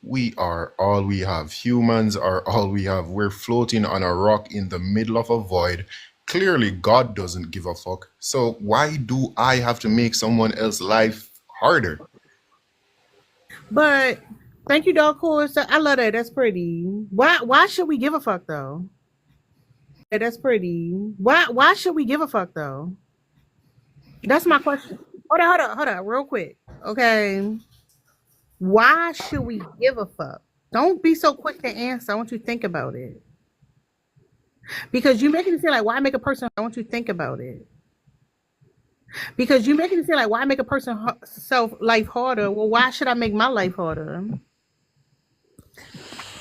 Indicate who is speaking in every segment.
Speaker 1: We are all we have. Humans are all we have. We're floating on a rock in the middle of a void. Clearly, God doesn't give a fuck. So why do I have to make someone else's life harder?
Speaker 2: But thank you, Dark Horse. I love that. That's pretty. Why should we give a fuck though? Yeah, that's pretty. Why should we give a fuck though? That's my question. Hold on, real quick. Okay. Why should we give a fuck? Don't be so quick to answer. I want you to think about it. Because you making it seem like why make a person I want you to think about it. Because you making it seem like why make a person self life harder? Well, why should I make my life harder?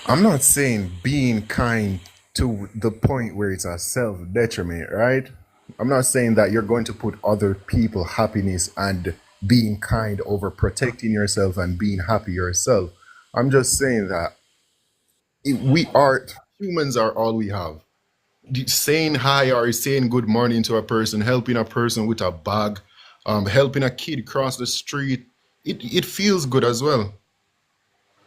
Speaker 1: I'm not saying being kind to the point where it's a self detriment, right? I'm not saying that you're going to put other people happiness and being kind over protecting yourself and being happy yourself. I'm just saying that we are humans are all we have. Saying hi or saying good morning to a person, helping a person with a bag, helping a kid cross the street, it feels good as well.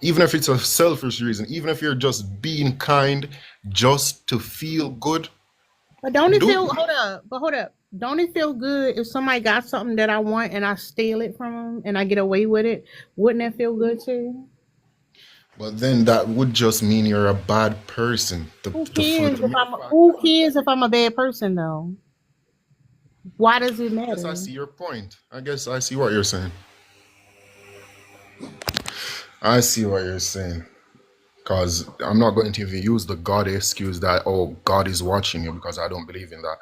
Speaker 1: Even if it's a selfish reason, even if you're just being kind just to feel good,
Speaker 2: But don't it
Speaker 1: do
Speaker 2: feel
Speaker 1: it.
Speaker 2: hold up. Don't it feel good if somebody got something that I want and I steal it from them and I get away with it? Wouldn't that feel good too?
Speaker 1: But then that would just mean you're a bad person.
Speaker 2: Who cares if I'm a bad person though? Why does it
Speaker 1: I guess I
Speaker 2: matter?
Speaker 1: see your point. I guess I see what you're saying. I see what you're saying. Because I'm not going to even use the God excuse that, oh, God is watching you, because I don't believe in that.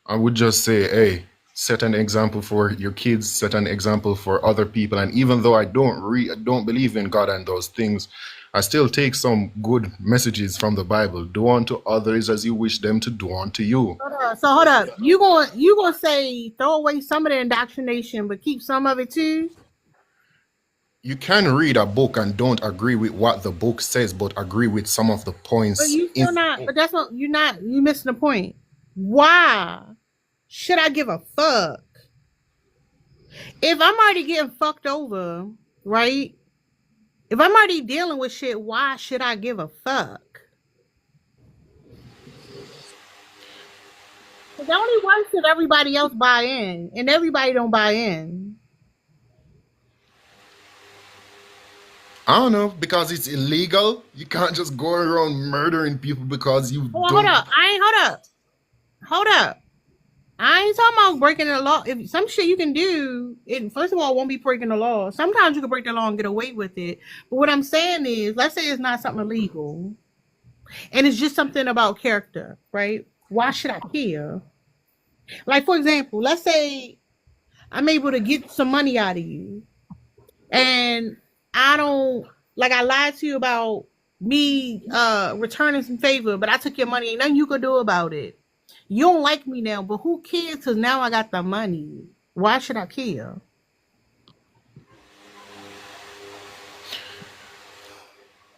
Speaker 1: I would just say, hey, set an example for your kids, set an example for other people. And even though I don't believe in God and those things, I still take some good messages from the Bible. Do unto others as you wish them to do unto you.
Speaker 2: Hold up. You gonna say throw away some of the indoctrination but keep some of it too?
Speaker 1: You can read a book and don't agree with what the book says, but agree with some of the
Speaker 2: But
Speaker 1: points
Speaker 2: you
Speaker 1: in
Speaker 2: still
Speaker 1: the
Speaker 2: not
Speaker 1: book.
Speaker 2: but that's what you missing the point. Why should I give a fuck? If I'm already getting fucked over, right? If I'm already dealing with shit, why should I give a fuck? It only works if everybody else buy in, and everybody don't buy in.
Speaker 1: I don't know, because it's illegal. You can't just go around murdering people because you
Speaker 2: Hold
Speaker 1: don't.
Speaker 2: up. I ain't hold up. I ain't talking about breaking the law. If some shit you can do, it first of all won't be breaking the law. Sometimes you can break the law and get away with it. But what I'm saying is, let's say it's not something illegal, and it's just something about character, right? Why should I care? Like for example, let's say I'm able to get some money out of you, and I don't like I lied to you about me returning some favor, but I took your money. Ain't nothing you could do about it. You don't like me now, but who cares? Because now I got the money. Why should I care?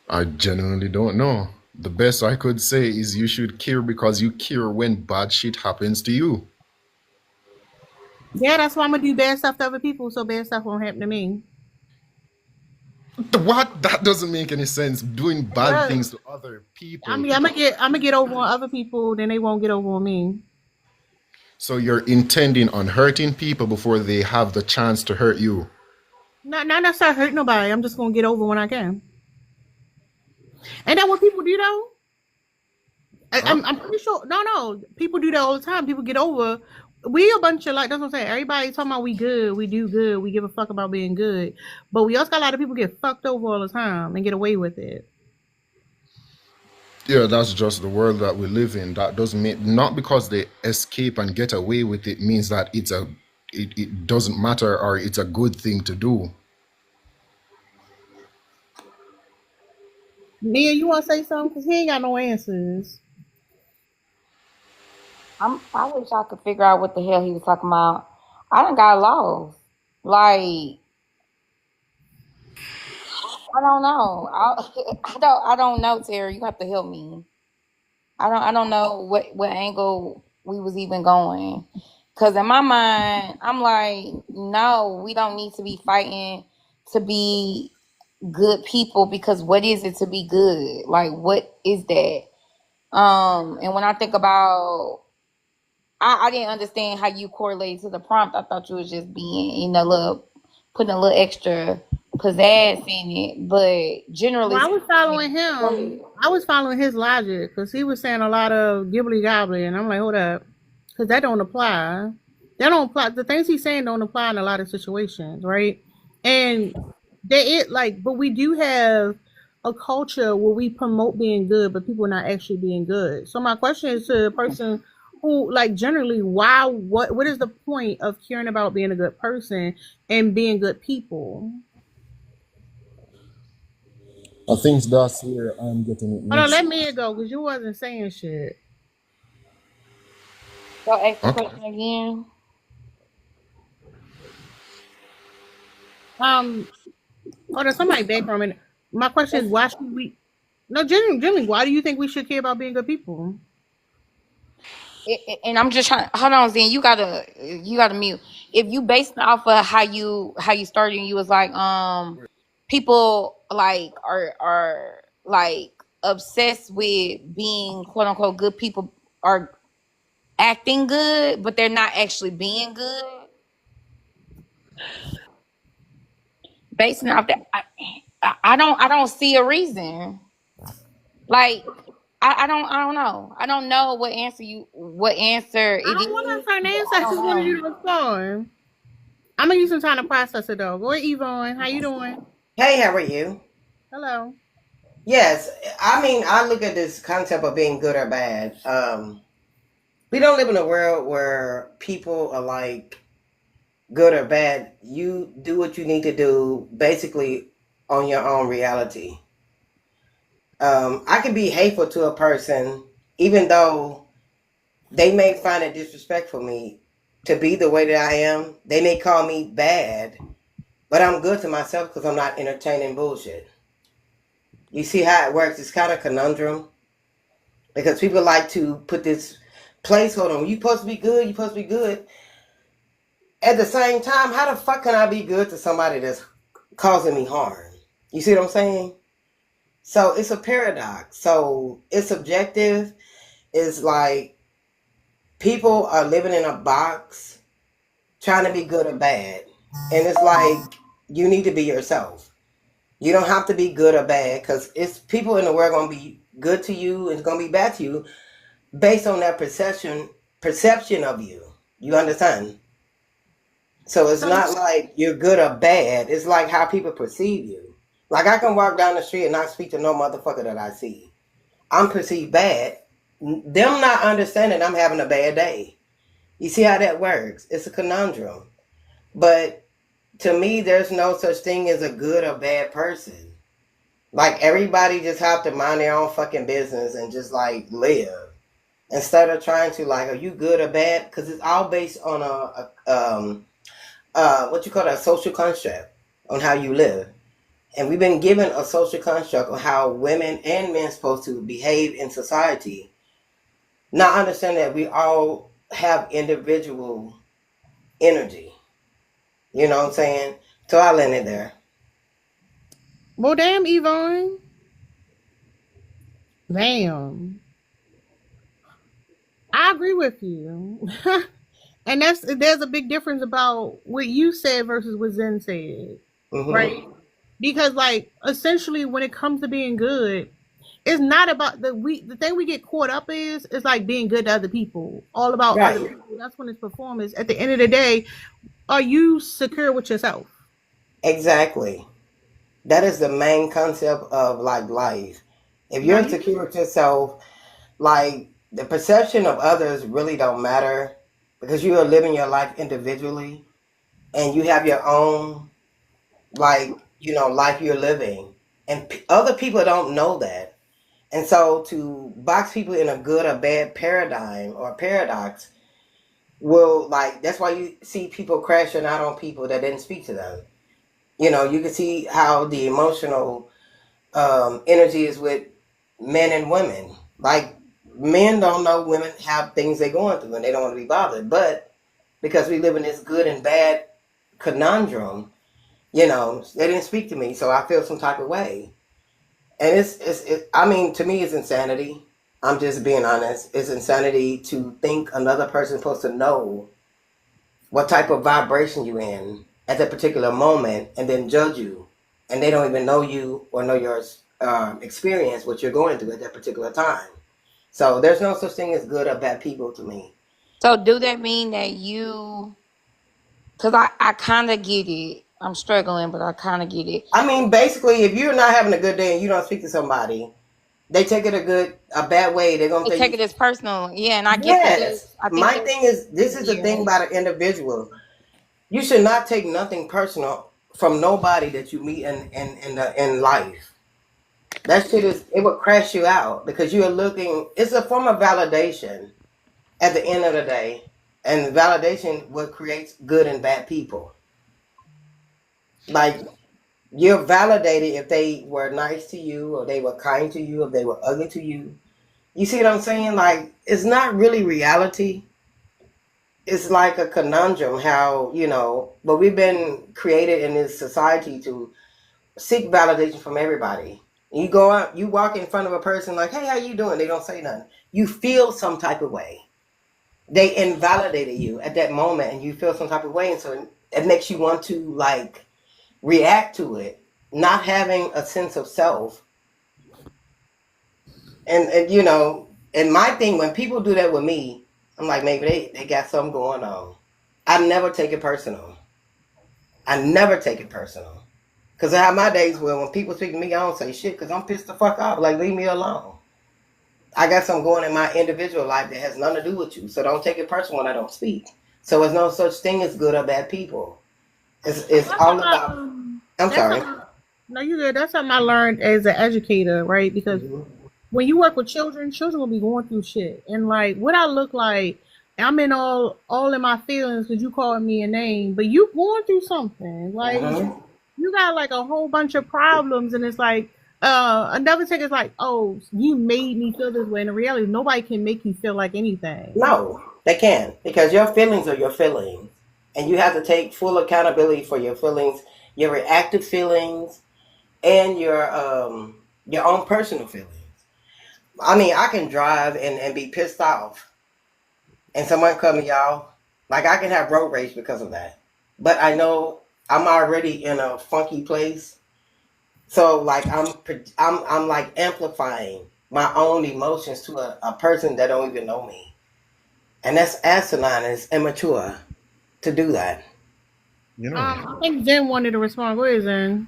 Speaker 1: I genuinely don't know. The best I could say is you should care because you care when bad shit happens to you.
Speaker 2: Yeah, that's why I'm gonna do bad stuff to other people, so bad stuff won't happen to me.
Speaker 1: What? That doesn't make any sense. Doing
Speaker 2: It
Speaker 1: bad
Speaker 2: does.
Speaker 1: things to other
Speaker 2: I
Speaker 1: people.
Speaker 2: mean, I'm gonna get over on other people, then they won't get over on me.
Speaker 1: So you're intending on hurting people before they have the chance to hurt you.
Speaker 2: Not necessarily hurt nobody. I'm just gonna get over when I can. Ain't that what people do though?
Speaker 1: Huh?
Speaker 2: I'm pretty sure. No, people do that all the time. People get over. We a bunch of like that's what I'm saying. Everybody talking about we good, we do good, we give a fuck about being good, but we also got a lot of people get fucked over all the time and get away with it.
Speaker 1: Yeah, that's just the world that we live in. That doesn't mean not because they escape and get away with it means that it doesn't matter or it's a good thing to do.
Speaker 2: Nia, you want to say something? Cause he ain't got no answers.
Speaker 3: I wish I could figure out what the hell he was talking about. I done got lost. Like, I don't know. I don't know, Terry. You have to help me. I don't know what angle we was even going. Cause in my mind, I'm like, no, we don't need to be fighting to be good people, because what is it to be good? Like, what is that? And when I think about, I didn't understand how you correlate to the prompt. I thought you was just being, putting a little extra pizzazz in it. But generally
Speaker 2: Well, I was following
Speaker 3: speaking, go
Speaker 2: him.
Speaker 3: ahead.
Speaker 2: I was following his logic because he was saying a lot of gibbly gobbly, and I'm like, hold up, because that don't apply. That don't apply. The things he's saying don't apply in a lot of situations, right? And but we do have a culture where we promote being good, but people are not actually being good. So my question is to the person who, like, generally, why? What is the point of caring about being a good person and being good people?
Speaker 1: I think that's where I'm getting it
Speaker 2: Hold on,
Speaker 1: mixed.
Speaker 2: let me go because you wasn't saying shit.
Speaker 3: So ask the
Speaker 1: Okay.
Speaker 3: question again.
Speaker 2: Hold on, somebody back for a minute. My question is, why should we? No, generally, why do you think we should care about being good people?
Speaker 3: And I'm just trying. Hold on, Zen. You gotta mute. If you based it off of how you started, and you was like, people like are like obsessed with being quote unquote good people, are acting good, but they're not actually being good. Basing it off that, I don't see a reason. Like, I don't know. I don't know what answer
Speaker 2: I
Speaker 3: it
Speaker 2: don't want
Speaker 3: is,
Speaker 2: to turn
Speaker 3: but
Speaker 2: answer.
Speaker 3: I
Speaker 2: I just
Speaker 3: don't
Speaker 2: wanted
Speaker 3: know.
Speaker 2: you to respond. I'm gonna use some time to process it though. Go ahead, Yvonne. How you doing?
Speaker 4: Hey, how are you?
Speaker 2: Hello.
Speaker 4: Yes, I mean, I look at this concept of being good or bad. We don't live in a world where people are like good or bad. You do what you need to do basically on your own reality. I can be hateful to a person even though they may find it disrespectful me to be the way that I am. They may call me bad, but I'm good to myself because I'm not entertaining bullshit. You see how it works? It's kind of conundrum because people like to put this placeholder on. You supposed to be good. You supposed to be good. At the same time, how the fuck can I be good to somebody that's causing me harm? You see what I'm saying? So it's a paradox. So it's subjective. It's like people are living in a box trying to be good or bad. And it's like you need to be yourself. You don't have to be good or bad because it's people in the world gonna be good to you and it's gonna be bad to you based on their perception of you. You understand? So it's
Speaker 2: So,
Speaker 4: not like you're good or bad. It's like how people perceive you. Like I can walk down the street and not speak to no motherfucker that I see. I'm perceived bad. Them not understanding I'm having a bad day. You see how that works? It's a conundrum. But to me, there's no such thing as a good or bad person. Like everybody just have to mind their own fucking business and just like live instead of trying to like, are you good or bad? Because it's all based on what you call a social construct on how you live. And we've been given a social construct of how women and men supposed to behave in society. Not understand that we all have individual energy. You know what I'm saying? So I'll end it there.
Speaker 2: well, damn, Yvonne. Damn. I agree with you. And there's a big difference about what you said versus what Zen said, right?
Speaker 4: Mm-hmm.
Speaker 2: Because like essentially when it comes to being good, it's not about the thing we get caught up is like being good to other people. All about other
Speaker 4: Right.
Speaker 2: people. That's when it's performance. At the end of the day, are you secure with yourself?
Speaker 4: Exactly. That is the main concept of like life. If
Speaker 2: Now
Speaker 4: you're
Speaker 2: you
Speaker 4: insecure with yourself, like the perception of others really don't matter because you are living your life individually and you have your own like life you're living and other people don't know that. And so to box people in a good or bad paradigm or paradox will like that's why you see people crashing out on people that didn't speak to them. You can see how the emotional energy is with men and women. Like men don't know women have things they're going through and they don't want to be bothered. But because we live in this good and bad conundrum, You know, they didn't speak to me, so I feel some type of way. And I mean, to me, it's insanity. I'm just being honest. It's insanity to think another person's supposed to know what type of vibration you in at that particular moment and then judge you. And they don't even know you or know your experience, what you're going through at that particular time. So there's no such thing as good or bad people to me.
Speaker 3: So do that mean that you? Because I kind of get it. I'm struggling, but I kind of get it.
Speaker 4: I mean, basically, if you're not having a good day and you don't speak to somebody, they take it a bad way. They're gonna
Speaker 3: They
Speaker 4: think,
Speaker 3: take it as personal. Yeah, and I get that.
Speaker 4: yes.
Speaker 3: I think
Speaker 4: My thing is, this is the
Speaker 3: yeah.
Speaker 4: thing about an individual. You should not take nothing personal from nobody that you meet in life. That shit it will crash you out because you are looking. It's a form of validation at the end of the day, and validation what creates good and bad people. Like you're validated if they were nice to you, or they were kind to you, or they were ugly to you. You see what I'm saying? Like it's not really reality. It's like a conundrum how, but we've been created in this society to seek validation from everybody. You go out, you walk in front of a person like, hey, how you doing? They don't say nothing. You feel some type of way. They invalidated you at that moment and you feel some type of way. And so it makes you want to like react to it, not having a sense of self. And my thing, when people do that with me, I'm like, maybe they got something going on. I never take it personal. I never take it personal. Because I have my days where when people speak to me, I don't say shit because I'm pissed the fuck off. Like, leave me alone. I got something going in my individual life that has nothing to do with you. So don't take it personal when I don't speak. So there's no such thing as good or bad people. It's all about... I'm sorry.
Speaker 2: No, you good. That's something I learned as an educator, right? Because when you work with children will be going through shit. And like what I look like, I'm in all in my feelings because you called me a name, but you going through something. Like you got like a whole bunch of problems, and it's like another thing is like, oh, you made me feel this way. And in reality, nobody can make you feel like anything.
Speaker 4: No, they can't, because your feelings are your feelings. And you have to take full accountability for your feelings, your reactive feelings, and your own personal feelings. I mean, I can drive and be pissed off, and someone cut me off. Like I can have road rage because of that. But I know I'm already in a funky place, so like I'm like amplifying my own emotions to a person that don't even know me, and that's asinine and it's immature to do that.
Speaker 2: I think Zen wanted to respond. Go ahead, Zen.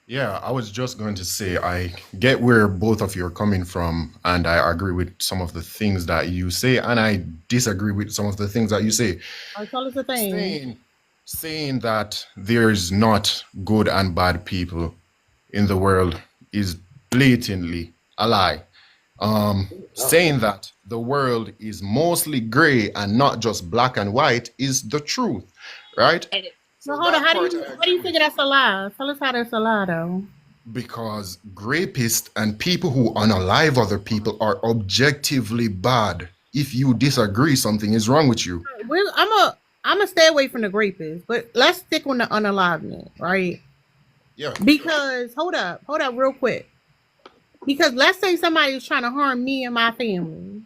Speaker 1: Yeah, I was just going to say I get where both of you are coming from, and I agree with some of the things that you say, and I disagree with some of the things that you say.
Speaker 2: Tell us the thing.
Speaker 1: Saying that there's not good and bad people in the world is blatantly a lie. Saying that the world is mostly gray and not just black and white is the truth, right?
Speaker 2: So hold on, how do you figure that's a lie? Tell us how that's a lie, though.
Speaker 1: Because rapists and people who unalive other people are objectively bad. If you disagree, something is wrong with you.
Speaker 2: I'm gonna stay away from the rapists, but let's stick on the unaliveness, right?
Speaker 1: Yeah.
Speaker 2: Because hold up, real quick. Because let's say somebody's trying to harm me and my family,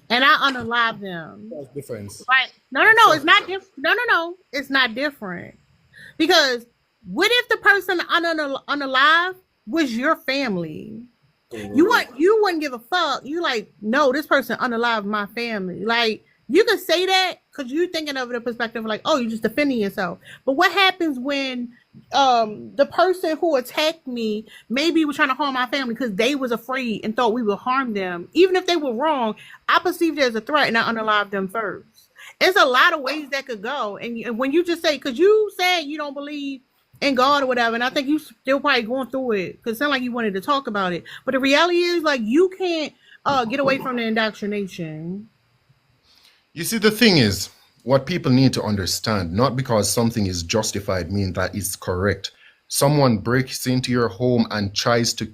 Speaker 2: and I unalive them.
Speaker 1: Self-defense.
Speaker 2: Right? No, it's not different. No, it's not different. Because what if the person unalive was your family? You wouldn't give a fuck. You like, no, this person unalive my family. Like you can say that because you're thinking of the perspective of like, oh, you're just defending yourself. But what happens when the person who attacked me maybe was trying to harm my family because they was afraid and thought we would harm them? Even if they were wrong, I perceived it as a threat and I unalived them first. There's a lot of ways that could go. And when you just say, because you said you don't believe in God or whatever, and I think you still probably going through it because it sounded like you wanted to talk about it. But the reality is, like, you can't get away from the indoctrination.
Speaker 1: You see, the thing is, what people need to understand, not because something is justified means that it's correct. Someone breaks into your home and tries to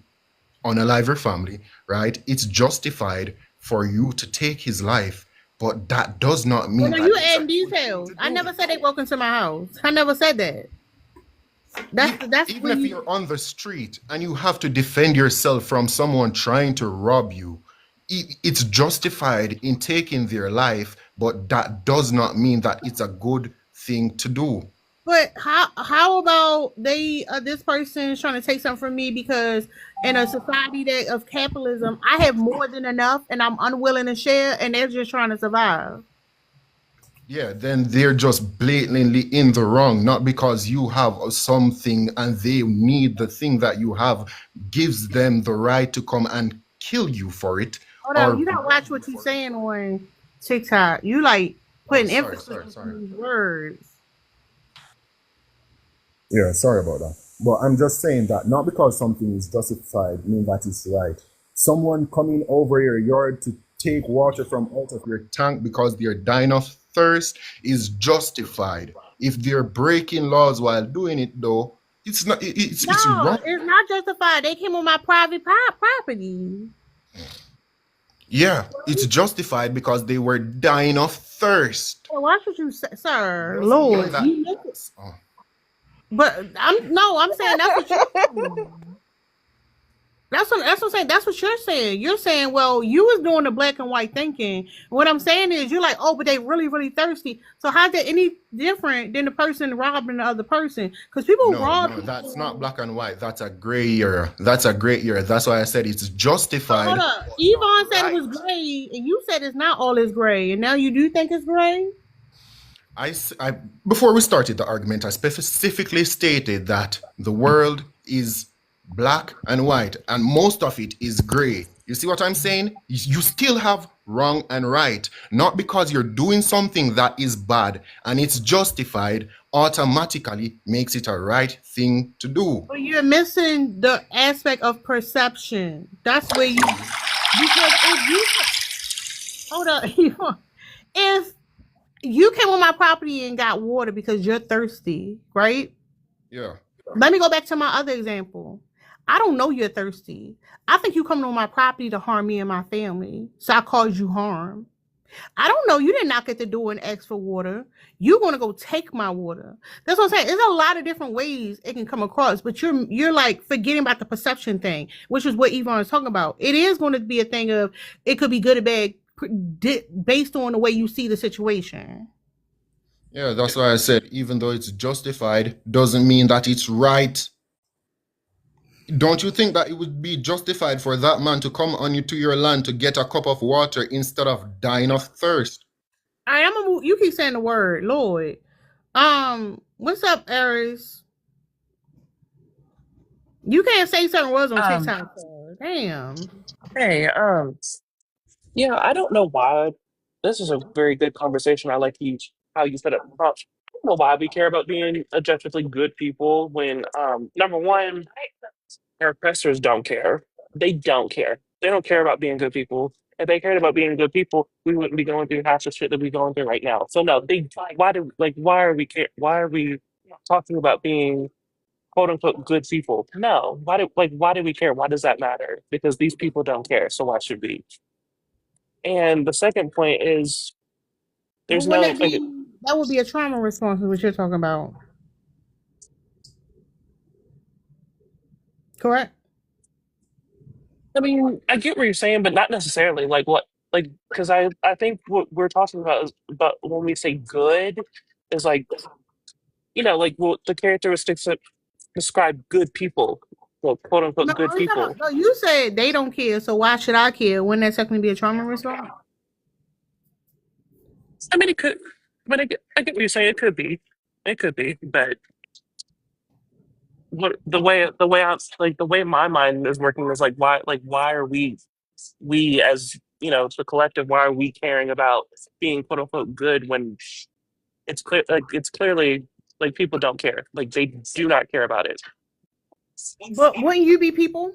Speaker 1: unalive your family, right? It's justified for you to take his life, but that does not mean
Speaker 2: Well, no, you add details. I never said they broke into my house. I never said that. That's
Speaker 1: Even
Speaker 2: when
Speaker 1: if
Speaker 2: you.
Speaker 1: you're on the street and you have to defend yourself from someone trying to rob you, it's justified in taking their life, but that does not mean that it's a good thing to do.
Speaker 2: But how about they this person is trying to take something from me because in a society that of capitalism, I have more than enough and I'm unwilling to share, and they're just trying to survive.
Speaker 1: Yeah, then they're just blatantly in the wrong, not because you have something and they need the thing that you have gives them the right to come and kill you for it
Speaker 2: Hold on,
Speaker 1: or
Speaker 2: you gotta
Speaker 1: rob
Speaker 2: watch
Speaker 1: you
Speaker 2: what you
Speaker 1: for it.
Speaker 2: saying on TikTok. You like
Speaker 1: Oh,
Speaker 2: putting
Speaker 1: sorry,
Speaker 2: emphasis
Speaker 1: sorry, sorry.
Speaker 2: on these words.
Speaker 1: Yeah, sorry about that. But I'm just saying that not because something is justified mean that it's right. Someone coming over your yard to take water from out of your tank because they're dying of thirst is justified. If they're breaking laws while doing it though, it's not it's
Speaker 2: No,
Speaker 1: wrong.
Speaker 2: it's not justified. They came on my private property.
Speaker 1: Yeah, it's justified because they were dying of thirst.
Speaker 2: Well, watch what you say, sir.
Speaker 1: Doesn't mean
Speaker 2: Lord,
Speaker 1: that
Speaker 2: you make it.
Speaker 1: oh,
Speaker 2: But I'm saying that's what you. That's what I'm saying. That's what you're saying. You're saying, well, you was doing the black and white thinking. What I'm saying is, you're like, oh, but they really, really thirsty. So how's that any different than the person robbing the other person? Because people
Speaker 1: no,
Speaker 2: rob
Speaker 1: no, that's not
Speaker 2: people.
Speaker 1: black and white. That's a gray area. That's a gray area. That's why I said it's
Speaker 2: So hold
Speaker 1: justified,
Speaker 2: up.
Speaker 1: but not
Speaker 2: Yvonne said it
Speaker 1: right.
Speaker 2: was gray, and you said it's not all is gray, and now you do think it's gray.
Speaker 1: I before we started the argument, I specifically stated that the world is black and white, and most of it is gray. You see what I'm saying? You still have wrong and right, not because you're doing something that is bad and it's justified automatically makes it a right thing to do.
Speaker 2: But you're missing the aspect of perception. That's where you because if you hold up, if you came on my property and got water because you're thirsty, right?
Speaker 1: Yeah.
Speaker 2: Let me go back to my other example. I don't know you're thirsty. I think you coming on my property to harm me and my family. So I caused you harm. I don't know. You didn't knock at the door and ask for water. You're gonna go take my water. That's what I'm saying. There's a lot of different ways it can come across, but you're like forgetting about the perception thing, which is what Yvonne is talking about. It is going to be a thing of it could be good or bad based on the way you see the situation.
Speaker 1: Yeah, that's why I said even though it's justified doesn't mean that it's right. Don't you think that it would be justified for that man to come on you to your land to get a cup of water instead of dying of thirst?
Speaker 2: All right, I'm gonna move. You keep saying the word, Lord. What's up, Aries? You can't say certain words on
Speaker 5: Um,
Speaker 2: TikTok. Sir. Damn.
Speaker 5: hey, yeah, I don't know why. This is a very good conversation. I like how you set up the prompt. I don't know why we care about being objectively good people when, number one, our oppressors don't care. They don't care. They don't care about being good people. If they cared about being good people, we wouldn't be going through half the shit that we're going through right now. So no, they why are we care? Why are we talking about being quote unquote good people? No. Why do we care? Why does that matter? Because these people don't care, so why should we? And the second point is
Speaker 2: Well,
Speaker 5: there's
Speaker 2: wouldn't
Speaker 5: no
Speaker 2: that
Speaker 5: like
Speaker 2: be that would be a trauma response? Is what you're talking about, correct?
Speaker 5: I mean, I get what you're saying, but not necessarily. Like what like because I think what we're talking about is but when we say good is like, like what the characteristics that describe good people, well, quote unquote
Speaker 2: No,
Speaker 5: good people.
Speaker 2: no, you said they don't care, so why should I care? Wouldn't that technically be a trauma response?
Speaker 5: I mean it could I get what you're saying, it could be. It could be, but what the way I like the way my mind is working is like why are we as the collective, why are we caring about being quote unquote good when it's clearly like people don't care, like they do not care about it.
Speaker 2: But wouldn't you be people?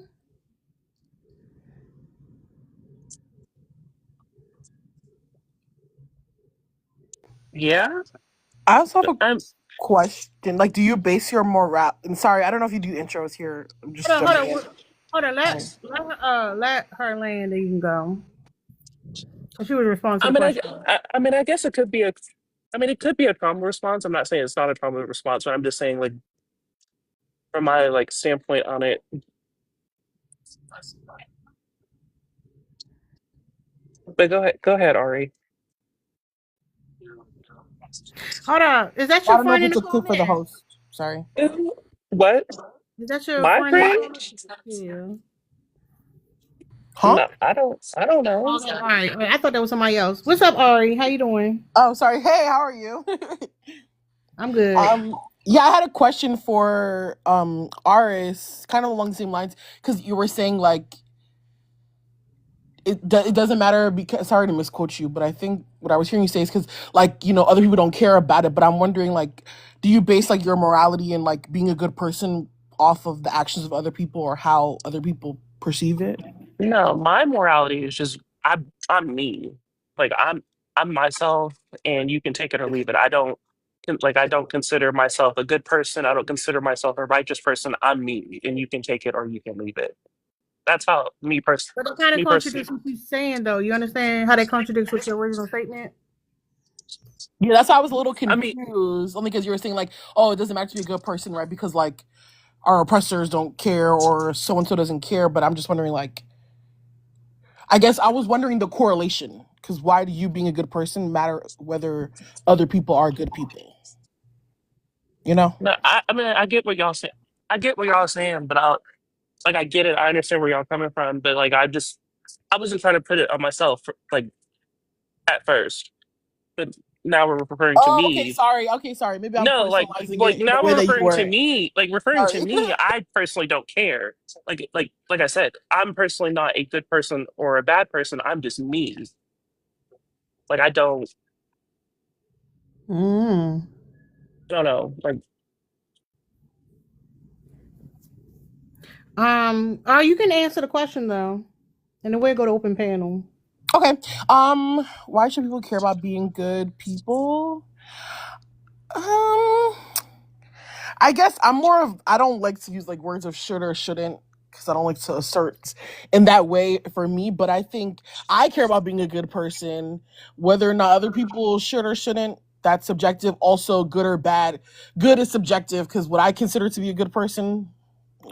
Speaker 5: Yeah.
Speaker 6: I also have a
Speaker 5: I'm
Speaker 6: question. Like, do you base your morale? I'm sorry, I don't know if you do intros here. I'm just
Speaker 2: Hold
Speaker 6: jumping
Speaker 2: on,
Speaker 6: in.
Speaker 2: hold on.
Speaker 6: Um,
Speaker 2: Let her land. Then you can go. So she was responding to
Speaker 5: I
Speaker 2: the
Speaker 5: mean
Speaker 2: question.
Speaker 5: I mean I guess it could be a I mean it could be a trauma response. I'm not saying it's not a trauma response, but I'm just saying like from my like standpoint on it. But go ahead, Ari.
Speaker 2: Hold on. Is that
Speaker 6: I
Speaker 2: your
Speaker 6: don't know if
Speaker 2: friend in
Speaker 6: it's
Speaker 2: the
Speaker 6: okay for the
Speaker 2: comments?
Speaker 6: host. Sorry.
Speaker 5: What?
Speaker 2: Is that your
Speaker 5: My
Speaker 2: friend in the
Speaker 5: friend?
Speaker 2: comments? Yeah.
Speaker 6: Huh?
Speaker 5: No, I don't know.
Speaker 2: Okay, all right. I thought that was somebody else. What's up, Ari? How you doing?
Speaker 6: Oh, sorry. Hey, how are you?
Speaker 2: I'm good.
Speaker 6: Yeah, I had a question for Aris, kind of along the same lines, because you were saying like it doesn't matter because sorry to misquote you, but I think what I was hearing you say is because like other people don't care about it, but I'm wondering like, do you base like your morality and like being a good person off of the actions of other people or how other people perceive it?
Speaker 5: No, my morality is just I'm me. Like I'm myself, and you can take it or leave it. I don't consider myself a good person. I don't consider myself a righteous person. I'm me, and you can take it or you can leave it. That's how
Speaker 2: But it kind of
Speaker 5: me person.
Speaker 2: contradicts what you're saying, though. You understand how that contradicts with your original statement?
Speaker 6: Yeah, that's why I was a little
Speaker 5: I mean,
Speaker 6: confused, only because you were saying like, oh, it doesn't matter to be a good person, right? Because like our oppressors don't care or so and so doesn't care, but I'm just wondering like, I guess I was wondering the correlation because why do you being a good person matter whether other people are good people? You know?
Speaker 5: no, I mean, I get what y'all saying. I get what y'all saying, but I get it. I understand where y'all coming from, but like I wasn't trying to put it on myself like at first, but now we're referring to
Speaker 6: Oh, okay,
Speaker 5: me.
Speaker 6: sorry. Okay, sorry. Maybe I'm
Speaker 5: No,
Speaker 6: personalizing
Speaker 5: like
Speaker 6: it in the
Speaker 5: now
Speaker 6: way
Speaker 5: we're
Speaker 6: that you
Speaker 5: referring to
Speaker 6: were.
Speaker 5: me. Like referring to
Speaker 6: Sorry.
Speaker 5: me, I personally don't care. Like I said, I'm personally not a good person or a bad person. I'm just me. Like
Speaker 2: Mm.
Speaker 5: I don't know. Like
Speaker 2: You can answer the question though, and then we'll go to open panel.
Speaker 6: Okay. Why should people care about being good people? Um, I guess I'm more of I don't like to use like words of should or shouldn't because I don't like to assert in that way for me, but I think I care about being a good person, whether or not other people should or shouldn't. That's subjective. Also, good or bad. Good is subjective because what I consider to be a good person,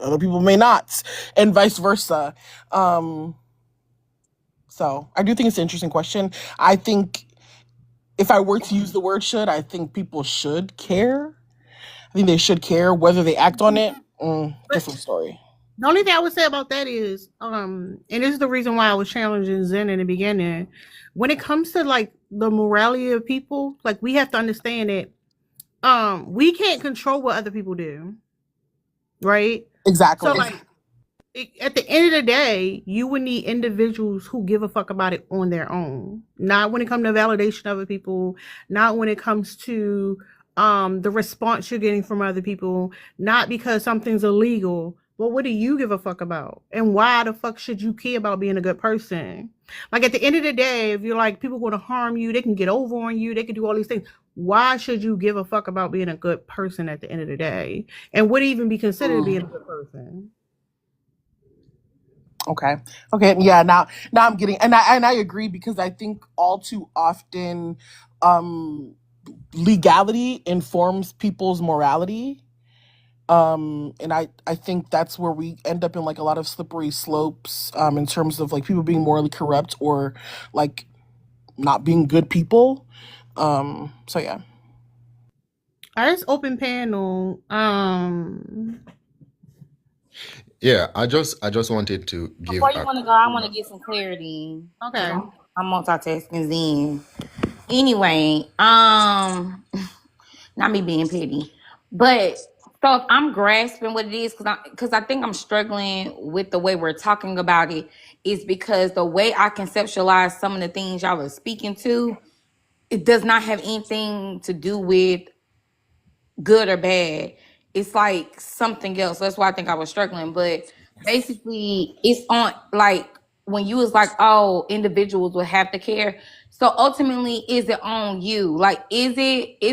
Speaker 6: other people may not, and vice versa. Um, so I do think it's an interesting question. I think if I were to use the word should, I think people should care. I think they should care whether they act on it.
Speaker 2: But
Speaker 6: Different story.
Speaker 2: the only thing I would say about that is, and this is the reason why I was challenging Zen in the beginning. When it comes to like the morality of people, like we have to understand that we can't control what other people do, right? So
Speaker 6: Exactly.
Speaker 2: like at the end of the day, you would need individuals who give a fuck about it on their own. Not when it comes to validation of other people, not when it comes to the response you're getting from other people, not because something's illegal. But what do you give a fuck about? And why the fuck should you care about being a good person? Like at the end of the day, if you're like people want to harm you, they can get over on you, they can do all these things. Why should you give a fuck about being a good person at the end of the day? And would even be considered being a good person?
Speaker 6: Okay. Okay. Yeah. Now I'm getting, and I agree because I think all too often, um, legality informs people's morality. And I think that's where we end up in like a lot of slippery slopes, in terms of like people being morally corrupt or like not being good people. So yeah.
Speaker 2: All right, it's open panel.
Speaker 1: Yeah, I just wanted to give
Speaker 3: Before you
Speaker 1: a
Speaker 3: want to go, I want to get some clarity because
Speaker 2: Okay.
Speaker 3: I'm multitasking. Then anyway, not me being petty, but so if I'm grasping what it is, because I think I'm struggling with the way we're talking about it, is because the way I conceptualize some of the things y'all are speaking to, it does not have anything to do with good or bad. It's like something else. That's why I think I was struggling. But basically, it's on like when you was like, oh, individuals will have to care. So ultimately, is it on you? Like, is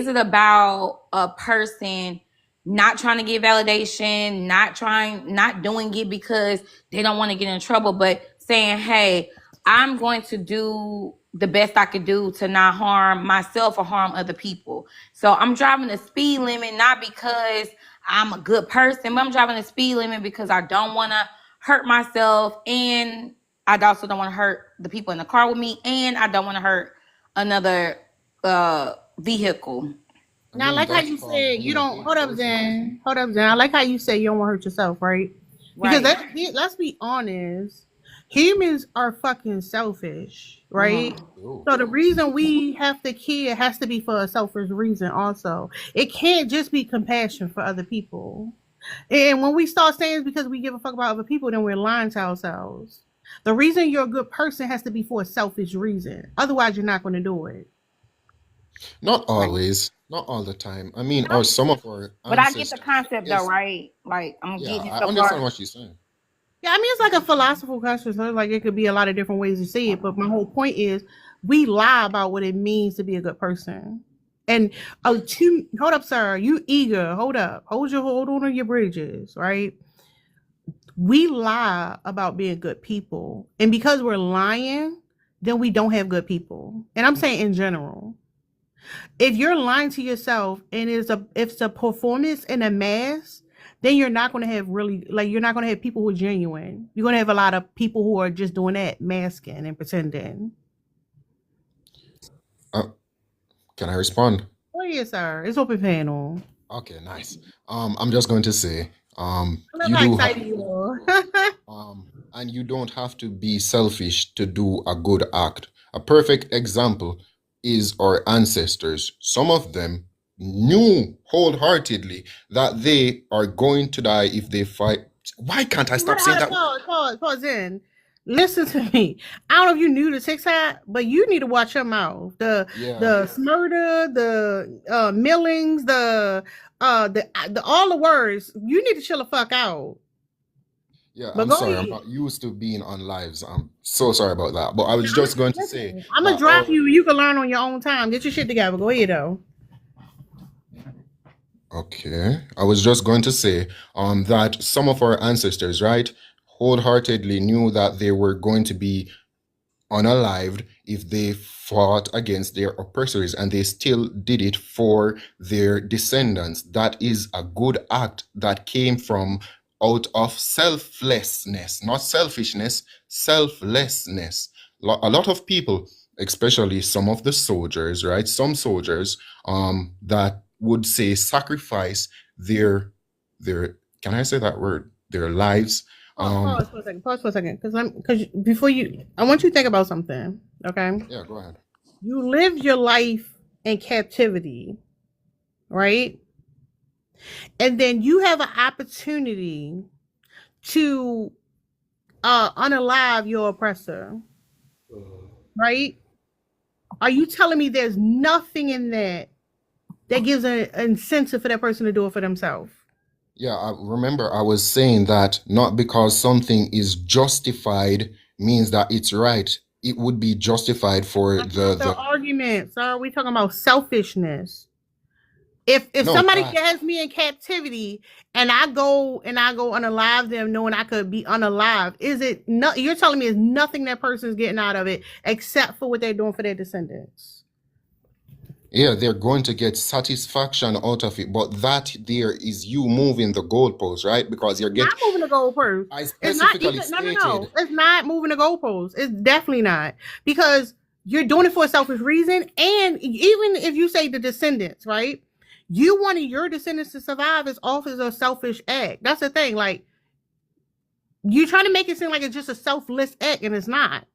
Speaker 3: it about a person not trying to get validation, not doing it because they don't want to get in trouble, but saying, hey, I'm going to do the best I could do to not harm myself or harm other people. So I'm driving the speed limit not because I'm a good person, but I'm driving the speed limit because I don't want to hurt myself, and I also don't want to hurt the people in the car with me, and I don't want to hurt another vehicle.
Speaker 1: I
Speaker 2: Now, I
Speaker 1: mean,
Speaker 2: like how
Speaker 1: that's
Speaker 2: you
Speaker 1: called
Speaker 2: said you
Speaker 1: being a
Speaker 2: don't.
Speaker 1: good
Speaker 2: Hold up,
Speaker 1: person.
Speaker 2: Zen. Hold up, Zen. I like how you say you don't want to hurt yourself, right? Because
Speaker 3: Right.
Speaker 2: let's be honest. Humans are fucking selfish, right?
Speaker 1: Oh,
Speaker 2: So the reason we have to care has to be for a selfish reason. Also, it can't just be compassion for other people. And when we start saying it's because we give a fuck about other people, then we're lying to ourselves. The reason you're a good person has to be for a selfish reason. Otherwise, you're not going to do it.
Speaker 1: not
Speaker 3: Right.
Speaker 1: always, not all the time. I mean, or some of our
Speaker 3: But I get the
Speaker 1: ancestors.
Speaker 3: concept though,
Speaker 1: Yes,
Speaker 3: right? Like I'm
Speaker 1: yeah,
Speaker 3: getting it
Speaker 1: I
Speaker 3: so
Speaker 1: understand
Speaker 3: far.
Speaker 1: what she's saying.
Speaker 2: Yeah, I mean, it's like a philosophical question. So like it could be a lot of different ways to see it. But my whole point is we lie about what it means to be a good person. And hold up, sir. You eager. Hold up. Hold on your bridges, right? We lie about being good people. And because we're lying, then we don't have good people. And I'm saying in general. If you're lying to yourself and if it's a performance and a mask, then you're not going to have really like you're not going to have people who are genuine. You're going to have a lot of people who are just doing that, masking and pretending.
Speaker 1: Uh, can I respond?
Speaker 2: Oh yes, sir. It's open panel.
Speaker 1: Okay, nice. I'm just going to say,
Speaker 2: I love
Speaker 1: you
Speaker 2: how
Speaker 1: do have,
Speaker 2: excited you are.
Speaker 1: and you don't have to be selfish to do a good act. A perfect example is our ancestors. Some of them knew wholeheartedly that they are going to die if they fight. Why can't I stop saying that word?
Speaker 2: Pause in. Listen to me. I don't know if you knew the TikTok, but you need to watch your mouth.
Speaker 1: Yeah,
Speaker 2: The Smurda, the Millings, the all the words. You need to chill the fuck out.
Speaker 1: yeah,
Speaker 2: But
Speaker 1: I'm
Speaker 2: go
Speaker 1: sorry. I'm
Speaker 2: ahead.
Speaker 1: not used to being on lives. I'm so sorry about that. But I was just going to say
Speaker 2: I'm gonna
Speaker 1: that
Speaker 2: drop you. You can learn on your own time. Get your shit together. Go ahead though.
Speaker 1: okay. I was just going to say that some of our ancestors, right, wholeheartedly knew that they were going to be unalived if they fought against their oppressors, and they still did it for their descendants. That is a good act that came from out of selflessness, not selfishness, selflessness. A lot of people, especially some of the soldiers, right? Some soldiers that would say sacrifice their can I say that word? Their lives.
Speaker 2: Pause for a second. Pause for a second. Because before you, I want you to think about something. Okay.
Speaker 1: Yeah, go ahead.
Speaker 2: You lived your life in captivity, right? And then you have an opportunity to unalive your oppressor, right? Are you telling me there's nothing in that gives an incentive for that person to do it for themselves?
Speaker 1: Yeah, I remember I was saying that not because something is justified means that it's right. It would be justified for
Speaker 2: That's not the
Speaker 1: the
Speaker 2: argument, sir. We talking about selfishness. If
Speaker 1: no
Speaker 2: somebody
Speaker 1: that
Speaker 2: has me in captivity and I go unalive them knowing I could be unalive, is it not you're telling me there's nothing that person's getting out of it except for what they're doing for their descendants?
Speaker 1: yeah, they're going to get satisfaction out of it, but that there is you moving the goalpost, right? Because you're
Speaker 2: Not
Speaker 1: get
Speaker 2: moving the goalpost.
Speaker 1: I
Speaker 2: It's not
Speaker 1: specifically
Speaker 2: even no.
Speaker 1: stated,
Speaker 2: It's not moving the goalpost. It's definitely not. Because you're doing it for a selfish reason. And even if you say the descendants, right? You wanted your descendants to survive is off as a selfish act. That's the thing. Like you're trying to make it seem like it's just a selfless act, and it's not.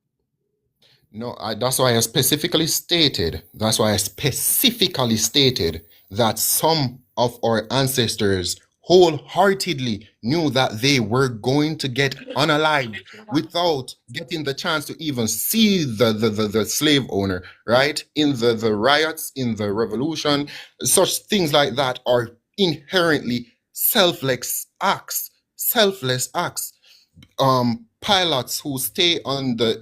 Speaker 1: no, that's why I specifically stated, that's why I specifically stated that some of our ancestors wholeheartedly knew that they were going to get unalived without getting the chance to even see the slave owner, right? In the riots, in the revolution, such things like that are inherently selfless acts. Pilots who stay on the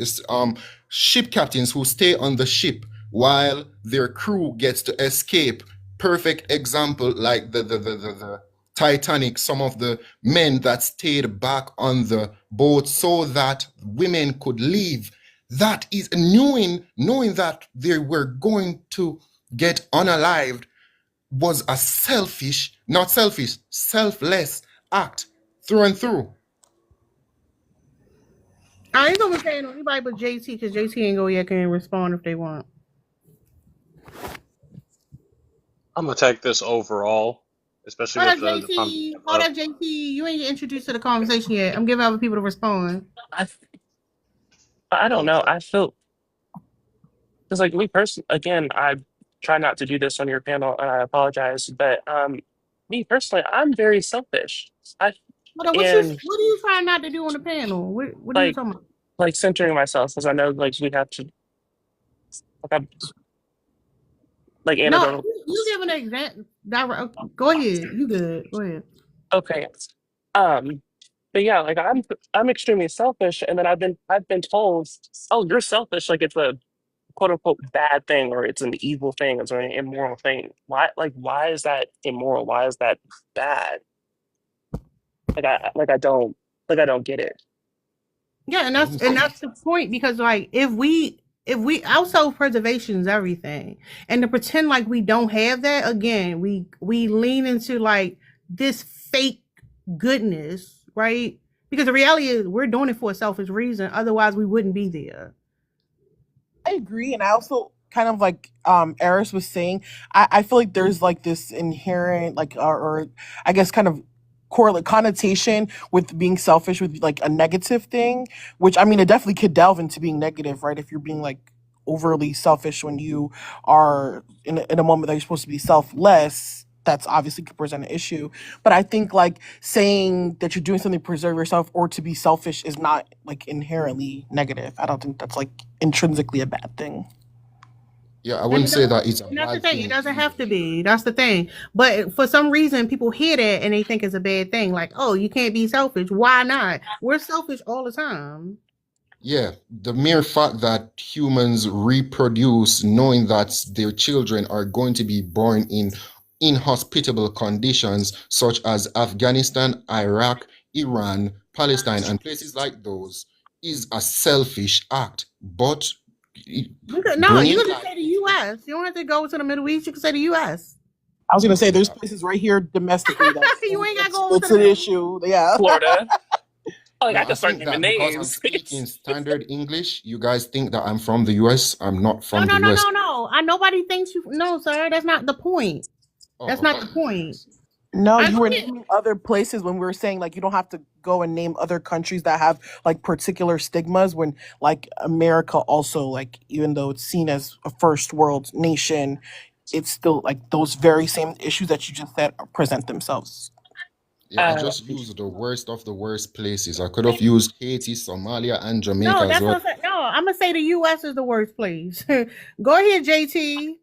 Speaker 1: ship captains who stay on the ship while their crew gets to escape. Perfect example, like the Titanic, some of the men that stayed back on the boat so that women could leave. That is knowing that they were going to get unalived was a selfless act through and through.
Speaker 2: I ain't gonna say anybody but JT because JT ain't go yet can respond if they want.
Speaker 7: I'm gonna take this overall, especially
Speaker 2: Hold
Speaker 7: with
Speaker 2: up,
Speaker 7: the prompt.
Speaker 2: JT. Hold up, JT. You ain't get introduced to the conversation yet. I'm giving other people to respond.
Speaker 5: I don't know. I feel because like me personally, again, I try not to do this on your panel, and I apologize. But me personally, I'm very selfish. I
Speaker 2: Hold up,
Speaker 5: and
Speaker 2: what are you trying not to do on the panel? What are you
Speaker 5: like
Speaker 2: talking about?
Speaker 5: like centering myself because I know like we have to like I'm like
Speaker 2: No,
Speaker 5: anecdotal.
Speaker 2: you give an example. Go ahead. You good. Go ahead.
Speaker 5: Okay. Um, but yeah, like I'm extremely selfish, and then I've been told, oh, you're selfish, like it's a quote unquote bad thing or it's an evil thing, it's an immoral thing. Why is that immoral? Why is that bad? I don't get it.
Speaker 2: Yeah, and that's the point because like if we our self preservation is everything, and to pretend like we don't have that again, we lean into like this fake goodness, right? Because the reality is we're doing it for a selfish reason. Otherwise, we wouldn't be there.
Speaker 6: I agree, and I also kind of like Eris was saying, I feel like there's like this inherent like or I guess kind of correlate connotation with being selfish with like a negative thing, which I mean it definitely could delve into being negative, right? If you're being like overly selfish when you are in a moment that you're supposed to be selfless, that's obviously could present an issue. But I think like saying that you're doing something to preserve yourself or to be selfish is not like inherently negative. I don't think that's like intrinsically a bad thing.
Speaker 1: Yeah, I
Speaker 2: And
Speaker 1: wouldn't say that it's a
Speaker 2: that's the
Speaker 1: bad
Speaker 2: thing. It
Speaker 1: thing
Speaker 2: doesn't have
Speaker 1: either.
Speaker 2: to be. That's the thing. But for some reason, people hear that and they think it's a bad thing. Like, oh, you can't be selfish. Why not? We're selfish all the time.
Speaker 1: Yeah, the mere fact that humans reproduce knowing that their children are going to be born in inhospitable conditions, such as Afghanistan, Iraq, Iran, Palestine, and places like those, is a selfish act. But
Speaker 2: No, you
Speaker 1: bringing
Speaker 2: can just
Speaker 1: life
Speaker 2: say the
Speaker 1: into the
Speaker 2: U.S. You don't have to go to the Middle East. You can say the U.S.
Speaker 6: I was gonna say
Speaker 1: okay,
Speaker 6: there's places right here domestically that
Speaker 2: You ain't got to go over to
Speaker 6: it's
Speaker 2: the
Speaker 6: an
Speaker 2: Middle East.
Speaker 6: issue. Yeah.
Speaker 5: Florida. Like
Speaker 1: no,
Speaker 5: I
Speaker 1: I
Speaker 5: can start
Speaker 1: think
Speaker 5: naming
Speaker 1: that because I'm
Speaker 5: names.
Speaker 1: speaking standard English, you guys think that I'm from the US. I'm not
Speaker 2: No,
Speaker 1: from the
Speaker 2: no, no,
Speaker 1: US.
Speaker 2: no, no. Nobody thinks you. No, sir. That's not the point.
Speaker 1: Oh,
Speaker 2: That's not
Speaker 1: okay.
Speaker 2: the point.
Speaker 6: No,
Speaker 2: I
Speaker 6: you were
Speaker 2: get.
Speaker 6: naming other places when we were saying like you don't have to go and name other countries that have like particular stigmas when like America also like even though it's seen as a first world nation, it's still like those very same issues that you just said present themselves.
Speaker 1: Yeah, I
Speaker 5: Uh,
Speaker 1: just used the worst of the worst places. I could have used Haiti, Somalia, and Jamaica
Speaker 2: No,
Speaker 1: as
Speaker 2: that's
Speaker 1: well.
Speaker 2: what I'm saying. No, I'm gonna say the U.S. is the worst place. Go ahead, JT.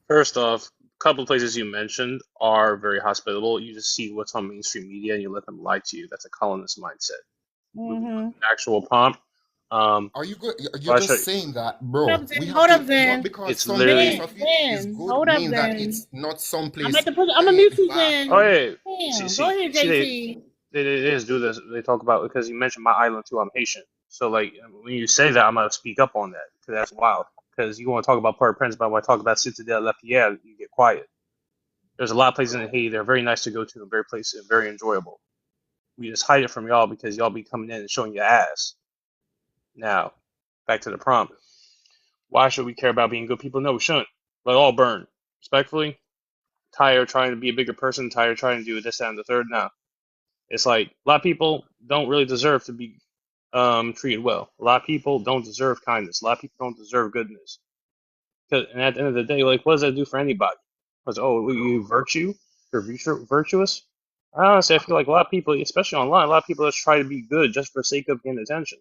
Speaker 7: First off, a couple of places you mentioned are very hospitable. You just see what's on mainstream media and you let them lie to you. That's a colonist mindset. Moving on to
Speaker 2: Mm-hmm.
Speaker 7: the actual prompt. Um,
Speaker 1: Are you good? You're
Speaker 7: well, I should,
Speaker 1: just saying that,
Speaker 2: Hold up,
Speaker 1: bro. We
Speaker 2: Zen.
Speaker 1: have
Speaker 2: Hold up,
Speaker 1: to not
Speaker 2: Zen.
Speaker 1: because
Speaker 7: it's
Speaker 1: some place
Speaker 7: literally.
Speaker 2: Zen.
Speaker 1: of it is
Speaker 2: Zen.
Speaker 1: good
Speaker 2: Hold up,
Speaker 1: mean that
Speaker 2: Zen.
Speaker 1: it's not some
Speaker 2: I'm at
Speaker 1: place
Speaker 2: the push. I'm gonna mute
Speaker 1: any
Speaker 2: you,
Speaker 1: bad.
Speaker 7: Oh
Speaker 2: Zen.
Speaker 7: yeah,
Speaker 2: Damn. Go ahead,
Speaker 7: see
Speaker 2: JT.
Speaker 7: they just do this. They talk about because you mentioned my island too. I'm Haitian, so like when you say that, I'm gonna speak up on that because that's wild. Because you want to talk about Port-au-Prince, but when I talk about Citadel, Lafayette, you get quiet. There's a lot of places in Haiti that are very nice to go to and very places and very enjoyable. We just hide it from y'all because y'all be coming in and showing your ass. Now, back to the prompt. Why should we care about being good people? No, we shouldn't. Let all burn. Respectfully, tired of trying to be a bigger person, tired of trying to do this, that, and the third. Now, it's like a lot of people don't really deserve to be treated well. A lot of people don't deserve kindness. A lot of people don't deserve goodness. And at the end of the day, like, what does that do for anybody? Because you virtue, you're virtuous. Honestly, I feel like a lot of people, especially online, a lot of people just try to be good just for sake of getting attention.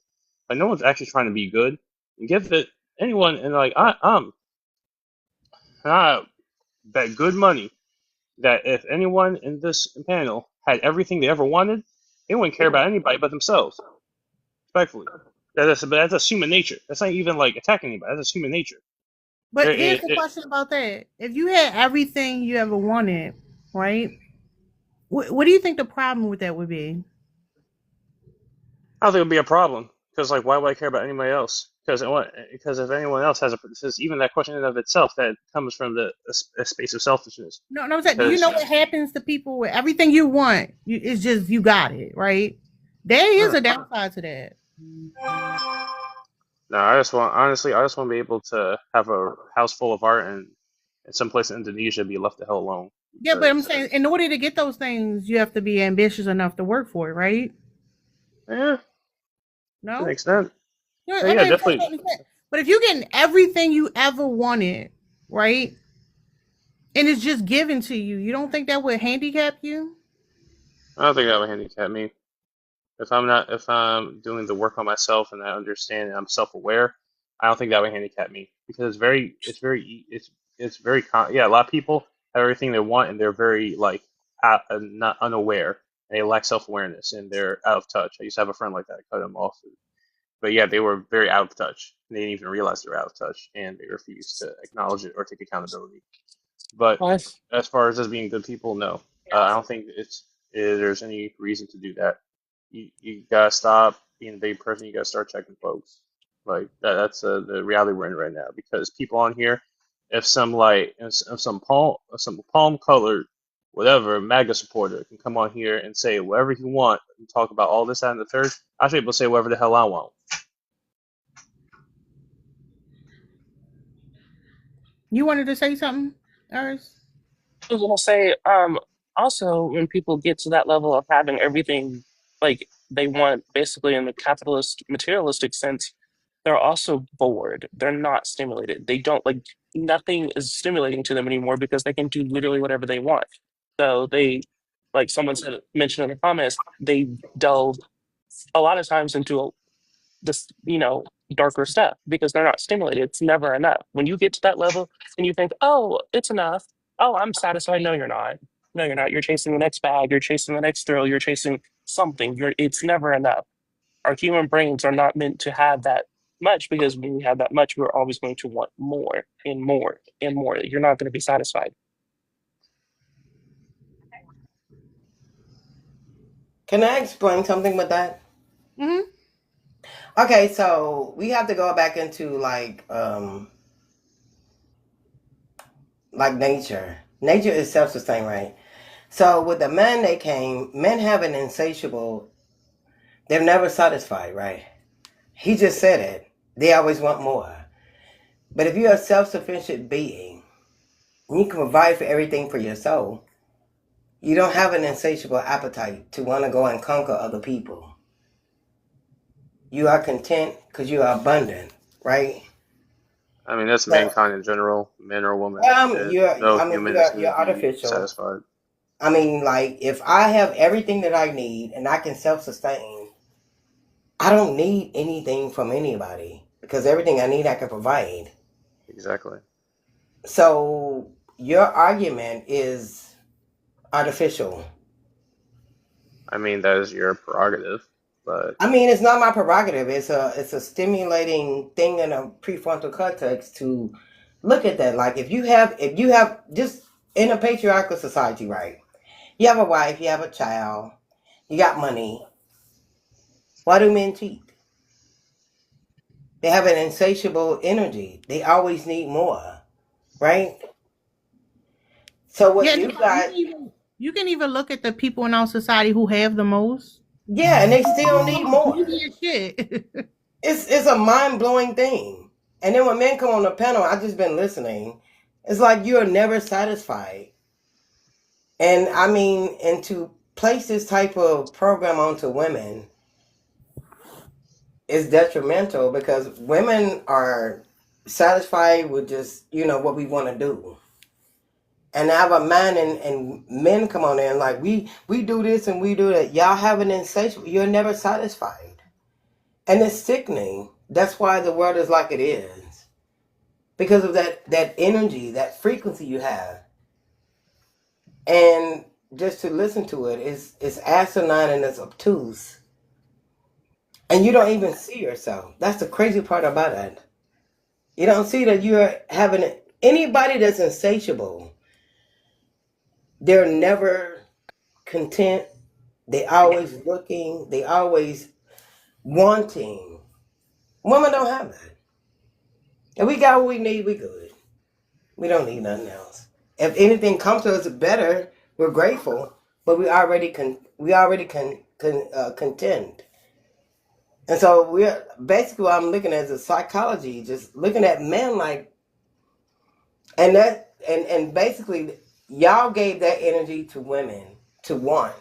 Speaker 7: Like no one's actually trying to be good. You give it anyone, and like I bet good money that if anyone in this panel had everything they ever wanted, they wouldn't care about anybody but themselves. Respectfully, that's human nature. That's not even like attacking anybody. That's just human nature.
Speaker 2: But
Speaker 7: It,
Speaker 2: here's
Speaker 7: it,
Speaker 2: the
Speaker 7: it,
Speaker 2: question about that: if you had everything you ever wanted, right? What do you think the problem with that would be?
Speaker 7: I don't think it'd be a problem because like why would I care about anybody else? Because if anyone else has says even that question in and of itself that comes from a space of selfishness.
Speaker 2: No, no, I'm saying, do you
Speaker 7: Because
Speaker 2: know what happens to people with everything you want? It's just you got it, right? There is
Speaker 7: no,
Speaker 2: a downside to that.
Speaker 7: no, I just want to be able to have a house full of art and in some place in Indonesia be left the hell alone
Speaker 2: Yeah, but I'm
Speaker 7: because
Speaker 2: saying in order to get those things, you have to be ambitious enough to work for it, right?
Speaker 7: yeah, to an
Speaker 2: No?
Speaker 7: extent,
Speaker 2: Yeah,
Speaker 7: yeah,
Speaker 2: I
Speaker 7: yeah,
Speaker 2: mean,
Speaker 7: definitely.
Speaker 2: but if you're getting everything you ever wanted, right? And it's just given to you, you don't think that would handicap you?
Speaker 7: I don't think that would handicap me. If I'm doing the work on myself and I understand and I'm self-aware, I don't think that would handicap me because it's very yeah. A lot of people have everything they want and they're very like not unaware and they lack self-awareness and they're out of touch. I used to have a friend like that. I cut him off, but yeah, they were very out of touch. And they didn't even realize they were out of touch and they refused to acknowledge it or take accountability. But
Speaker 5: I
Speaker 7: as far as us being good people, no, I don't think there's any reason to do that. You gotta stop being a big person. You gotta start checking folks. Like that's the reality we're in right now. Because people on here, if some palm colored whatever MAGA supporter can come on here and say whatever he want and talk about all this that, and the third, I should be able to say whatever the hell I want.
Speaker 2: You wanted to say something, Urs?
Speaker 5: was gonna say, also when people get to that level of having everything like they want, basically in the capitalist materialistic sense, they're also bored. They're not stimulated. They don't like nothing is stimulating to them anymore because they can do literally whatever they want. So they, like someone said, mentioned in the comments, they delve a lot of times into this, darker stuff because they're not stimulated. It's never enough. When you get to that level and you think, oh, it's enough. Oh, I'm satisfied. No, you're not. No, you're not. You're chasing the next bag. You're chasing the next thrill. You're chasing something. It's never enough. Our human brains are not meant to have that much because when we have that much, we're always going to want more and more and more. You're not going to be satisfied.
Speaker 4: Can I explain something with that?
Speaker 2: Mm-hmm.
Speaker 4: Okay, so we have to go back into like nature. Nature is self-sustained, right? So with the men they came, men have an insatiable, they're never satisfied, right? He just said it. They always want more. But if you're a self-sufficient being, and you can provide for everything for your soul, you don't have an insatiable appetite to want to go and conquer other people. You are content because you are abundant, right?
Speaker 7: I mean, that's
Speaker 4: So,
Speaker 7: mankind in general, man or woman. No human is going
Speaker 4: you're
Speaker 7: to be
Speaker 4: artificial.
Speaker 7: satisfied.
Speaker 4: I mean, like, if I have everything that I need and I can self-sustain, I don't need anything from anybody because everything I need I can provide.
Speaker 7: Exactly.
Speaker 4: So your argument is artificial.
Speaker 7: I mean, that is your prerogative, but
Speaker 4: I mean, it's not my prerogative. It's a stimulating thing in a prefrontal cortex to look at that. Like if you have just in a patriarchal society, right? You have a wife, you have a child, you got money. Why do men cheat? They have an insatiable energy. They always need more, right? So what
Speaker 2: Yeah,
Speaker 4: you got,
Speaker 2: you can even look at the people in our society who have the most.
Speaker 4: yeah, and they still need more.
Speaker 2: Easier shit.
Speaker 4: It's a mind blowing thing. And then when men come on the panel, I've just been listening. It's like you're never satisfied. And I mean, and to place this type of program onto women is detrimental because women are satisfied with just, what we want to do. And I have a man and men come on there and like, we do this and we do that. Y'all have an insatiable, you're never satisfied. And it's sickening. That's why the world is like it is. Because of that energy, that frequency you have. And just to listen to it is asinine and it's obtuse. And you don't even see yourself. That's the crazy part about it. You don't see that you're having anybody that's insatiable. They're never content. They always looking. They always wanting. Women don't have that. If we got what we need, we good. We don't need nothing else. If anything comes to us better, we're grateful. But contend. And so we're basically what I'm looking at is a psychology, just looking at men like, and basically y'all gave that energy to women to want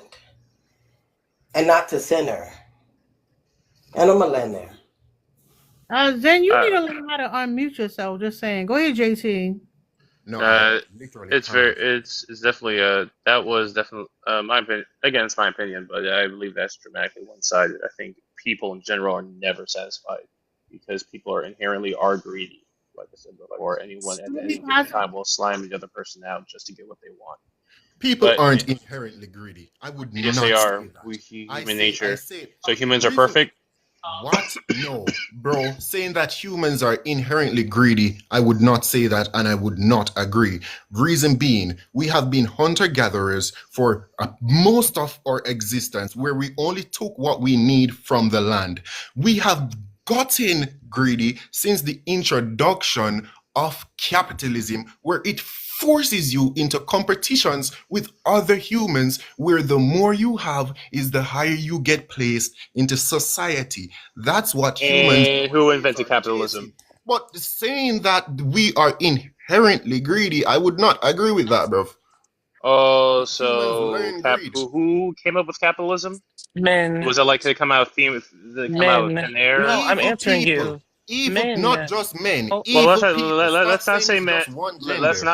Speaker 4: and not to center. And I'm gonna land there.
Speaker 2: Zen, you need
Speaker 7: Uh,
Speaker 2: to learn how to unmute yourself. Just saying. Go ahead, JT.
Speaker 1: No, I
Speaker 7: uh,
Speaker 1: literally
Speaker 7: it's
Speaker 1: can't.
Speaker 7: it's definitely that was definitely my opinion. Again, it's my opinion, but I believe that's dramatically one-sided. I think people in general are never satisfied because people are inherently greedy. Like I said before, anyone at any given time will slime the other person out just to get what they want.
Speaker 1: People
Speaker 7: But
Speaker 1: aren't inherently greedy. I would
Speaker 7: yes, they
Speaker 1: not say
Speaker 7: are.
Speaker 1: that.
Speaker 7: We
Speaker 1: I
Speaker 7: human
Speaker 1: say, I
Speaker 7: nature.
Speaker 1: say,
Speaker 7: So humans are
Speaker 1: reason.
Speaker 7: perfect.
Speaker 1: What? No, bro. Saying that humans are inherently greedy, I would not say that and I would not agree. Reason being, we have been hunter gatherers for most of our existence where we only took what we need from the land. We have gotten greedy since the introduction of capitalism, where it forces you into competitions with other humans, where the more you have is the higher you get placed into society. That's what humans
Speaker 7: And who
Speaker 1: nowadays
Speaker 7: invented
Speaker 1: are
Speaker 7: capitalism?
Speaker 1: chasing. But saying that we are inherently greedy, I would not agree with that, bro.
Speaker 7: Oh,
Speaker 1: Humans
Speaker 7: so
Speaker 1: learn greed.
Speaker 7: who came up with capitalism?
Speaker 5: Men,
Speaker 7: Was it like they come out of theme? They come out of
Speaker 5: men.
Speaker 7: thin air?
Speaker 5: No, I'm
Speaker 1: Evil
Speaker 5: answering
Speaker 1: people.
Speaker 5: you.
Speaker 1: Evil, not
Speaker 5: Men.
Speaker 1: just men.
Speaker 5: Oh,
Speaker 7: Well,
Speaker 1: Evil people. Stop
Speaker 7: let's not
Speaker 1: saying
Speaker 7: say
Speaker 1: it's
Speaker 7: men.
Speaker 1: just one
Speaker 7: Let's
Speaker 1: gender.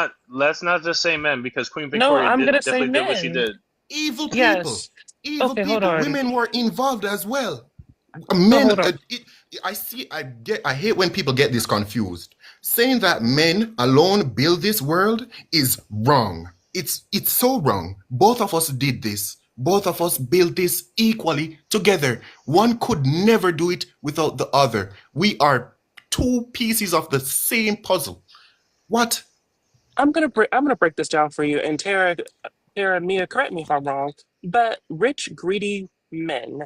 Speaker 7: not just say men because Queen
Speaker 5: no,
Speaker 7: Victoria
Speaker 5: I'm gonna say
Speaker 7: definitely did what she
Speaker 5: men.
Speaker 7: did.
Speaker 1: Evil people.
Speaker 5: Yes.
Speaker 1: Evil
Speaker 5: Okay, hold
Speaker 1: people.
Speaker 5: on.
Speaker 1: Women were involved as well.
Speaker 5: So
Speaker 1: Men,
Speaker 5: hold on.
Speaker 1: I hate when people get this confused. Saying that men alone build this world is wrong. It's so wrong. Both of us did this. Both of us built this equally together. One could never do it without the other. We are two pieces of the same puzzle. What?
Speaker 5: I'm gonna break this down for you. And Tara, Mia, correct me if I'm wrong, but rich, greedy men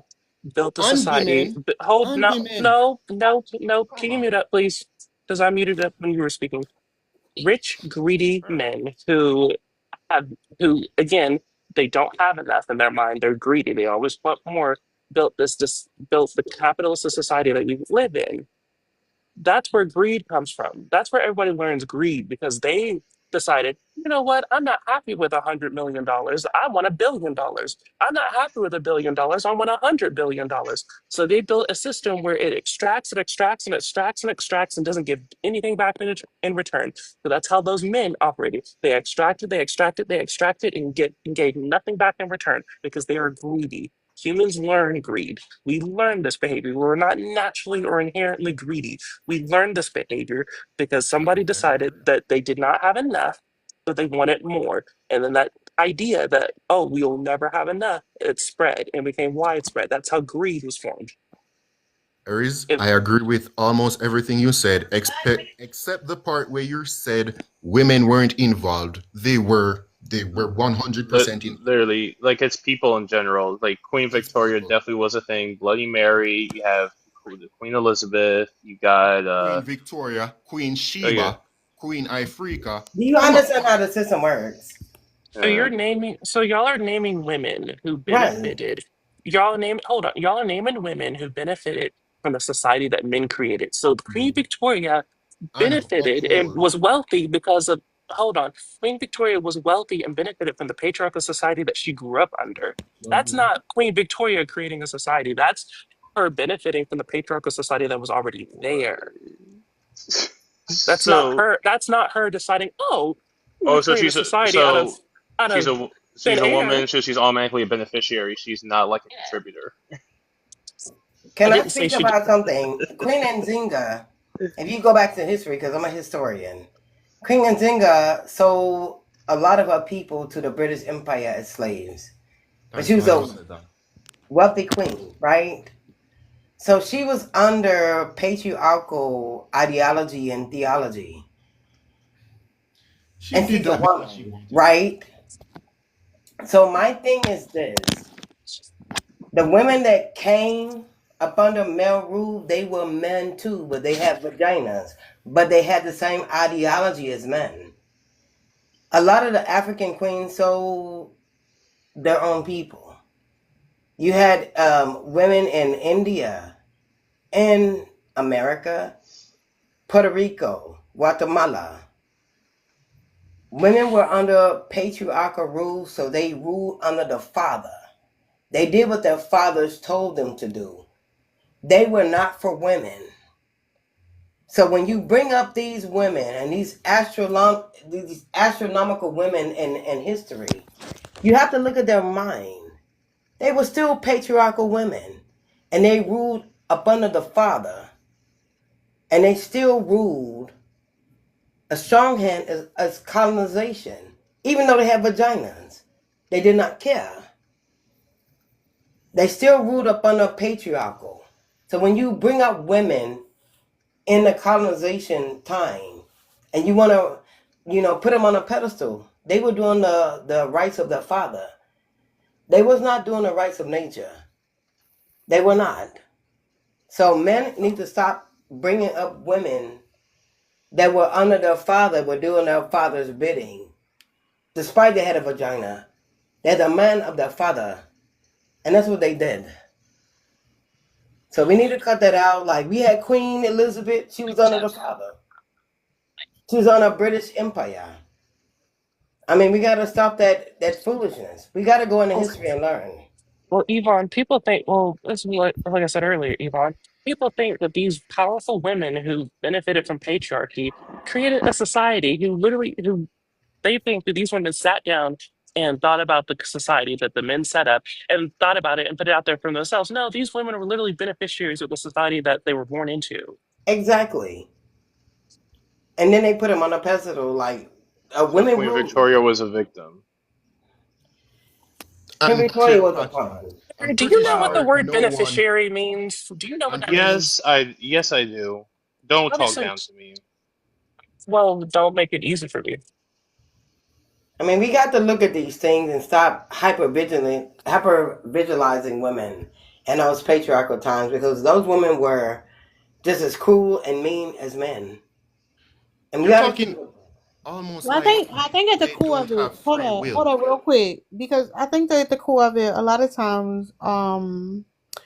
Speaker 5: built a
Speaker 1: And
Speaker 5: society.
Speaker 1: women.
Speaker 5: Hold,
Speaker 1: And
Speaker 5: no,
Speaker 1: women.
Speaker 5: no, no, no.
Speaker 1: Come
Speaker 5: Can you
Speaker 1: on.
Speaker 5: mute up, please? Because I muted up when you were speaking. Rich, greedy men have, who again, they don't have enough in their mind. They're greedy. They always want more. Built the capitalist society that we live in. That's where greed comes from. That's where everybody learns greed because they decided, you know what? I'm not happy with $100 million. I want $1 billion. I'm not happy with $1 billion. I want $100 billion. So they built a system where it extracts and extracts and extracts and extracts and doesn't give anything back in return. So that's how those men operated. They extracted, they extracted, they extracted, and gave nothing back in return because they are greedy. Humans learn greed. We learn this behavior. We're not naturally or inherently greedy. We learned this behavior because somebody decided that they did not have enough, so they wanted more. And then that idea that, oh, we'll never have enough, it spread and became widespread. That's how greed was formed.
Speaker 1: Aries,
Speaker 5: It,
Speaker 1: I agree with almost everything you said, except the part where you said women weren't involved. They were. They were 100% involved.
Speaker 7: Literally, like it's people in general. Like Queen
Speaker 1: It's
Speaker 7: Victoria
Speaker 1: people.
Speaker 7: definitely was a thing. Bloody Mary. You have Queen Elizabeth. You got
Speaker 1: Queen Victoria, Queen
Speaker 7: oh yeah.
Speaker 1: Sheba, Queen Ifrika.
Speaker 4: Do you
Speaker 1: Come on.
Speaker 4: understand how the system works?
Speaker 7: Uh,
Speaker 5: so y'all are naming women who
Speaker 4: Right.
Speaker 5: benefited. hold on, y'all are naming women who benefited from the society that men created. So Queen Victoria
Speaker 1: And
Speaker 5: benefited and
Speaker 1: uphold.
Speaker 5: was wealthy because of, hold on, Queen Victoria was wealthy and benefited from the patriarchal society that she grew up under. That's not Queen Victoria creating a society. That's her benefiting from the patriarchal society that was already there.
Speaker 7: so
Speaker 5: That's not her deciding, oh, I'm going
Speaker 7: oh,
Speaker 5: to create a society out
Speaker 7: she's
Speaker 5: of
Speaker 7: a
Speaker 5: thin
Speaker 7: woman,
Speaker 5: air.
Speaker 7: so she's automatically a beneficiary. She's not like a contributor.
Speaker 5: I
Speaker 4: Can I
Speaker 5: didn't say
Speaker 4: speak
Speaker 5: she.
Speaker 4: about something? Queen Nzinga, if you go back to history, because I'm a historian, Queen Nzinga sold a lot of her people to the British Empire as slaves. But
Speaker 1: Thank
Speaker 4: she
Speaker 1: you.
Speaker 4: was
Speaker 1: I
Speaker 4: a
Speaker 1: just said that.
Speaker 4: wealthy queen, right? So she was under patriarchal ideology and theology.
Speaker 1: She
Speaker 4: And
Speaker 1: did
Speaker 4: she's a
Speaker 1: that because she
Speaker 4: woman,
Speaker 1: wanted to.
Speaker 4: right? So my thing is this: the women that came up under male rule, they were men too, but they had vaginas. But they had the same ideology as men. A lot of the African queens sold their own people. You had women in India, in America, Puerto Rico, Guatemala. Women were under patriarchal rule, so they ruled under the father. They did what their fathers told them to do. They were not for women. So when you bring up these women and these astronomical women in history, you have to look at their mind. They were still patriarchal women, and they ruled up under the father, and they still ruled a strong hand as colonization, even though they had vaginas. They did not care. They still ruled up under patriarchal. So when you bring up women in the colonization time, and you want to, put them on a pedestal, they were doing the rights of their father. They was not doing the rights of nature. They were not. So men need to stop bringing up women that were under their father, were doing their father's bidding. Despite they had a vagina, they're the man of their father. And that's what they did. So we need to cut that out. Like we had Queen Elizabeth, she was under the father. She was on a British Empire. I mean, we got to stop that foolishness. We got to go into history and learn.
Speaker 5: Well, Yvonne, people think, well, this is what, like I said earlier, Yvonne, people think that these powerful women who benefited from patriarchy created a society who they think that these women sat down and thought about the society that the men set up and thought about it and put it out there for themselves. No, these women were literally beneficiaries of the society that they were born into.
Speaker 4: Exactly. And then they put them on a pedestal like
Speaker 7: So
Speaker 4: women
Speaker 7: Queen
Speaker 4: rule.
Speaker 7: Victoria was a victim.
Speaker 4: Queen
Speaker 1: I'm
Speaker 4: Victoria
Speaker 1: pretty
Speaker 4: was a
Speaker 1: much.
Speaker 4: pawn.
Speaker 1: I'm
Speaker 5: Do you
Speaker 1: pretty
Speaker 5: know what the
Speaker 1: sure
Speaker 5: word
Speaker 1: no one.
Speaker 5: beneficiary means? Do you know what
Speaker 1: I'm
Speaker 5: that
Speaker 1: pretty.
Speaker 5: means?
Speaker 7: Yes, I do. Don't talk
Speaker 5: Obviously,
Speaker 7: down to me.
Speaker 5: well, don't make it easy for me.
Speaker 4: I mean, we got to look at these things and stop hyper visualizing women in those patriarchal times, because those women were just as cruel and mean as men. And we
Speaker 1: You're
Speaker 4: got to keep.
Speaker 1: talking almost
Speaker 2: Well,
Speaker 1: like
Speaker 2: I think at the
Speaker 1: they
Speaker 2: core
Speaker 1: don't
Speaker 2: of it,
Speaker 1: have free will.
Speaker 2: hold on, real quick, because I think that at the core of it, a lot of times,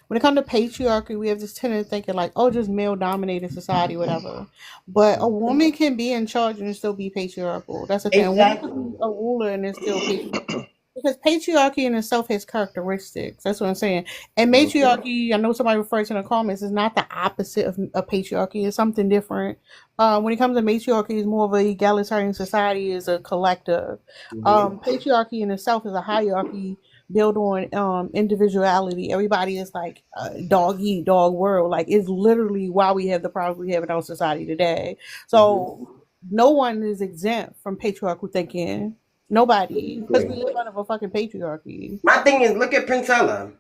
Speaker 2: when it comes to patriarchy, we have this tendency thinking like, oh, just male dominated society, whatever. But a woman can be in charge and still be patriarchal. That's the thing. A woman can
Speaker 4: Exactly.
Speaker 2: be a ruler and it's still patriarchal. Because patriarchy in itself has characteristics. That's what I'm saying. And matriarchy, I know somebody refers to in the comments, is not the opposite of patriarchy. It's something different. When it comes to matriarchy, it's more of a egalitarian society, is a collective. Patriarchy in itself is a hierarchy built on individuality. Everybody is like dog eat dog world. Like it's literally why we have the problems we have in our society today. So no one is exempt from patriarchal thinking. Nobody, because we live out of a fucking patriarchy.
Speaker 4: My thing is, look at Princella.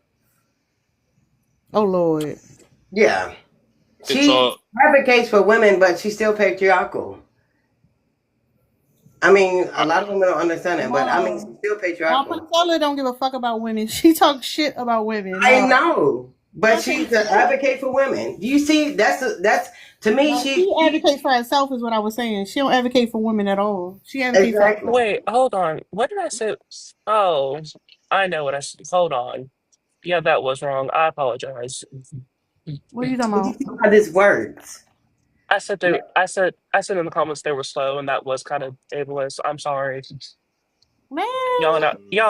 Speaker 2: Oh Lord.
Speaker 4: Yeah.
Speaker 7: It's
Speaker 4: She
Speaker 7: all
Speaker 4: advocates for women, but she's still patriarchal. I mean, a
Speaker 7: uh,
Speaker 4: lot of women don't understand it, but I mean, she's
Speaker 2: No,
Speaker 4: still
Speaker 2: no,
Speaker 4: patriarchal.
Speaker 2: Priscilla don't give a fuck about women. She talks shit about women.
Speaker 4: I
Speaker 2: No,
Speaker 4: know, but
Speaker 2: that's
Speaker 4: she's
Speaker 2: what
Speaker 4: an advocate for women. Do you see? That's to me.
Speaker 2: no, she advocates for herself, is what I was saying. She don't advocate for women at all. She advocates for
Speaker 4: Exactly.
Speaker 2: herself.
Speaker 5: Wait, hold on. What did I say? Oh, I know what I said. Hold on. Yeah, that was wrong. I apologize.
Speaker 2: What are you talking
Speaker 4: But you
Speaker 2: about?
Speaker 4: see how this works.
Speaker 5: I said in the comments they were slow, and that was kind of ableist. I'm sorry.
Speaker 2: Man,
Speaker 5: Y'all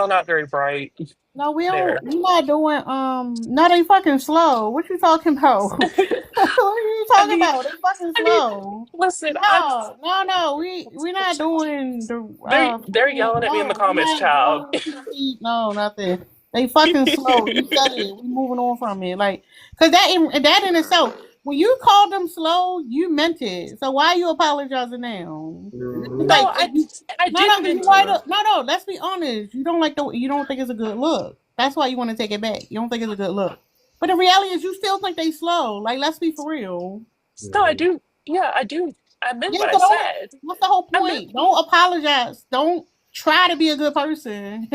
Speaker 5: not very bright
Speaker 2: no, we don't.
Speaker 5: there.
Speaker 2: We not doing. No, they fucking slow. What you talking about? What are you
Speaker 5: I
Speaker 2: talking
Speaker 5: mean,
Speaker 2: about? They fucking
Speaker 5: I mean,
Speaker 2: slow.
Speaker 5: listen, I'm
Speaker 2: No, no, no. We not doing the
Speaker 5: they're
Speaker 2: fucking
Speaker 5: yelling at me in the
Speaker 2: no. We
Speaker 5: comments,
Speaker 2: not
Speaker 5: child.
Speaker 2: doing PC. No, nothing. They fucking slow. You said it. We moving on from it. Like, cause that in itself, when you called them slow, you meant it. So why are you apologizing now? It's
Speaker 5: No,
Speaker 2: like
Speaker 4: Mhm.
Speaker 2: you,
Speaker 5: I
Speaker 2: no,
Speaker 5: did
Speaker 2: no, cause you
Speaker 5: meant
Speaker 2: might
Speaker 5: to.
Speaker 2: have, no, no. Let's be honest. You don't think it's a good look. That's why you want to take it back. You don't think it's a good look. But the reality is, you still think they slow. Like, let's be for real.
Speaker 5: No, I do. Yeah, I do. I meant
Speaker 2: Yeah,
Speaker 5: what I
Speaker 2: so don't.
Speaker 5: said.
Speaker 2: What's the whole
Speaker 5: I meant
Speaker 2: point? Don't apologize. Don't. try to be a good person.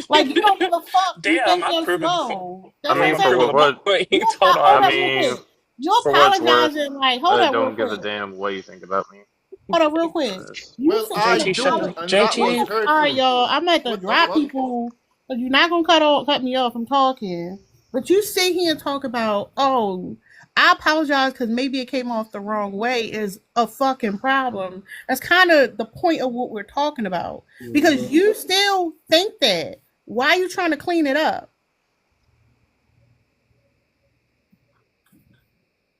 Speaker 2: Like you don't give a fuck. You
Speaker 5: Damn,
Speaker 2: think
Speaker 5: I'm
Speaker 2: they're
Speaker 5: proving the point.
Speaker 2: slow.
Speaker 7: I
Speaker 2: That's what
Speaker 7: mean,
Speaker 2: I'm
Speaker 5: I'm
Speaker 7: for
Speaker 5: proving
Speaker 2: saying.
Speaker 5: the
Speaker 7: what?
Speaker 5: point.
Speaker 2: You
Speaker 5: Hold
Speaker 7: I
Speaker 2: hold
Speaker 5: on.
Speaker 2: up real
Speaker 7: mean,
Speaker 2: quick. You're
Speaker 7: for what's worth,
Speaker 2: apologizing like hold
Speaker 7: I
Speaker 2: up real
Speaker 7: don't give a
Speaker 2: quick.
Speaker 7: damn what you think about me.
Speaker 2: Hold up real quick.
Speaker 7: Honest.
Speaker 2: You
Speaker 1: Well,
Speaker 2: sit
Speaker 1: I
Speaker 2: here
Speaker 5: JT, shut
Speaker 1: do,
Speaker 5: the
Speaker 1: and that was
Speaker 5: JT.
Speaker 2: all right,
Speaker 1: hurtful.
Speaker 2: y'all. I'm at to
Speaker 1: What the
Speaker 2: drop
Speaker 1: fuck?
Speaker 2: people, but you're not gonna cut me off from talking. But you sit here and talk about, oh, I apologize because maybe it came off the wrong way is a fucking problem. That's kind of the point of what we're talking about. Because you still think that. Why are you trying to clean it up?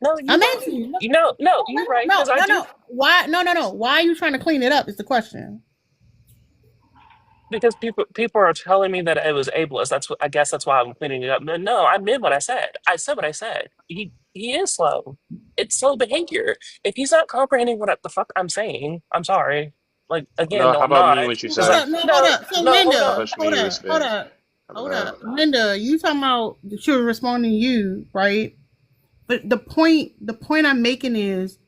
Speaker 5: No, you're
Speaker 2: I'm
Speaker 5: right.
Speaker 2: asking you.
Speaker 5: No, you're right because I do.
Speaker 2: Why? No. Why are you trying to clean it up? Is the question.
Speaker 5: Because people are telling me that it was ableist. That's what I guess that's why I'm cleaning it up. No, I meant what I said. I said what I said. He is slow. It's slow behavior. If he's not comprehending what the fuck I'm saying, I'm sorry. Like again,
Speaker 7: No,
Speaker 5: no,
Speaker 7: how
Speaker 5: I'm
Speaker 7: about
Speaker 5: not.
Speaker 7: me? What you
Speaker 5: Because
Speaker 7: say?
Speaker 5: I
Speaker 2: No, hold
Speaker 5: no
Speaker 2: up. So
Speaker 5: no hold
Speaker 2: Linda,
Speaker 5: up.
Speaker 7: Push
Speaker 2: hold
Speaker 7: me,
Speaker 2: up, hold
Speaker 7: respect.
Speaker 2: up,
Speaker 7: How
Speaker 2: hold
Speaker 7: about
Speaker 2: up. Linda, you talking about she was responding to you, right? But the point I'm making is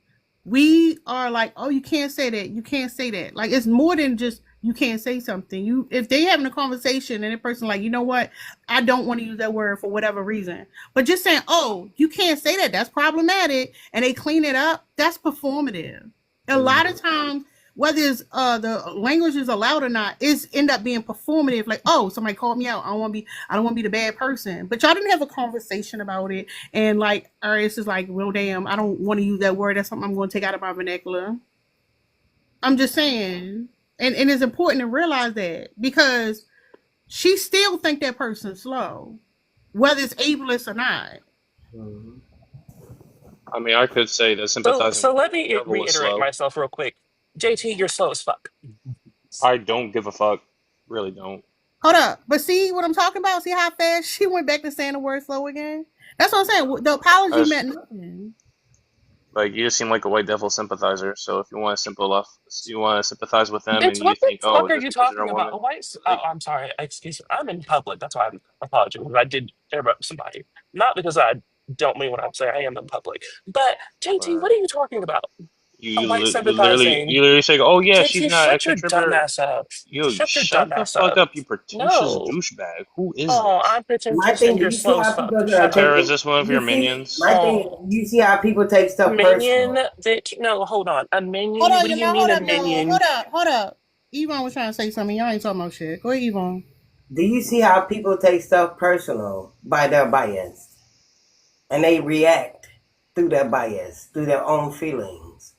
Speaker 2: we are like, oh, you can't say that, you can't say that. Like it's more than just you can't say something. You if they having a conversation and a person like, you know what, I don't want to use that word for whatever reason. But just saying, oh, you can't say that, that's problematic, and they clean it up, that's performative. A lot of times, whether it's the language is allowed or not, is end up being performative. Like, oh, somebody called me out. I don't want to be the bad person. But y'all didn't have a conversation about it. And like, all right, it's just like, well, damn, I don't want to use that word. That's something I'm going to take out of my vernacular. I'm just saying, and it's important to realize that because she still think that person's slow, whether it's ableist or not.
Speaker 7: I mean, I could say that
Speaker 5: So
Speaker 7: sympathizing
Speaker 5: so
Speaker 7: with
Speaker 5: let
Speaker 7: you
Speaker 5: me
Speaker 7: never was
Speaker 5: reiterate
Speaker 7: slow.
Speaker 5: myself real quick. JT, you're slow as fuck.
Speaker 7: I don't give a fuck. Really don't.
Speaker 2: Hold up, but see what I'm talking about? See how fast she went back to saying the word slow again? That's what I'm saying. The
Speaker 7: I
Speaker 2: apology
Speaker 7: just,
Speaker 2: meant nothing.
Speaker 7: like you just seem like a white devil sympathizer. So if you want to sympathize with them, and
Speaker 5: Bitch,
Speaker 7: you
Speaker 5: what the
Speaker 7: think, oh,
Speaker 5: fuck are
Speaker 7: just
Speaker 5: you
Speaker 7: because you're
Speaker 5: talking
Speaker 7: a
Speaker 5: about?
Speaker 7: woman,
Speaker 5: Oh,
Speaker 7: like
Speaker 5: I'm sorry. Excuse me. I'm in public. That's why I'm apologizing. I did interrupt somebody. Not because I don't mean what I'm saying. I am in public. But JT,
Speaker 7: uh,
Speaker 5: what are you talking about?
Speaker 7: you
Speaker 5: A
Speaker 7: you
Speaker 5: white
Speaker 7: li- you literally
Speaker 5: sympathizing.
Speaker 7: you literally say, oh yeah, she's
Speaker 5: JT,
Speaker 7: not an
Speaker 5: shut your
Speaker 7: extra
Speaker 5: dumb
Speaker 7: contributor.
Speaker 5: ass up.
Speaker 7: Yo,
Speaker 5: Shut your
Speaker 7: shut
Speaker 5: dumb
Speaker 7: the
Speaker 5: ass
Speaker 7: fuck
Speaker 5: up.
Speaker 7: up, you pretentious
Speaker 5: No.
Speaker 7: douchebag. Who is
Speaker 5: Oh,
Speaker 7: this?
Speaker 5: I'm
Speaker 4: My
Speaker 5: pretentious
Speaker 4: thing,
Speaker 5: and
Speaker 4: do
Speaker 5: you're
Speaker 4: you see
Speaker 5: slow as
Speaker 4: how
Speaker 5: fuck.
Speaker 4: people
Speaker 5: Shut
Speaker 4: take
Speaker 5: up.
Speaker 7: Tara, is
Speaker 4: it?
Speaker 7: this one of
Speaker 4: You
Speaker 7: your
Speaker 4: see,
Speaker 7: minions?
Speaker 4: my thing,
Speaker 5: Oh,
Speaker 4: you see how people take stuff
Speaker 5: minion,
Speaker 4: personal.
Speaker 5: bitch. No, hold on. A
Speaker 2: Hold
Speaker 5: minion?
Speaker 2: on,
Speaker 5: What do you
Speaker 2: hold
Speaker 5: mean a
Speaker 2: up, y'all.
Speaker 5: minion?
Speaker 2: Hold up. Yvonne was trying to say something. Y'all ain't talking about shit. Go ahead, Yvonne.
Speaker 4: Do you see how people take stuff personal by their bias, and they react through their bias, through their own feelings?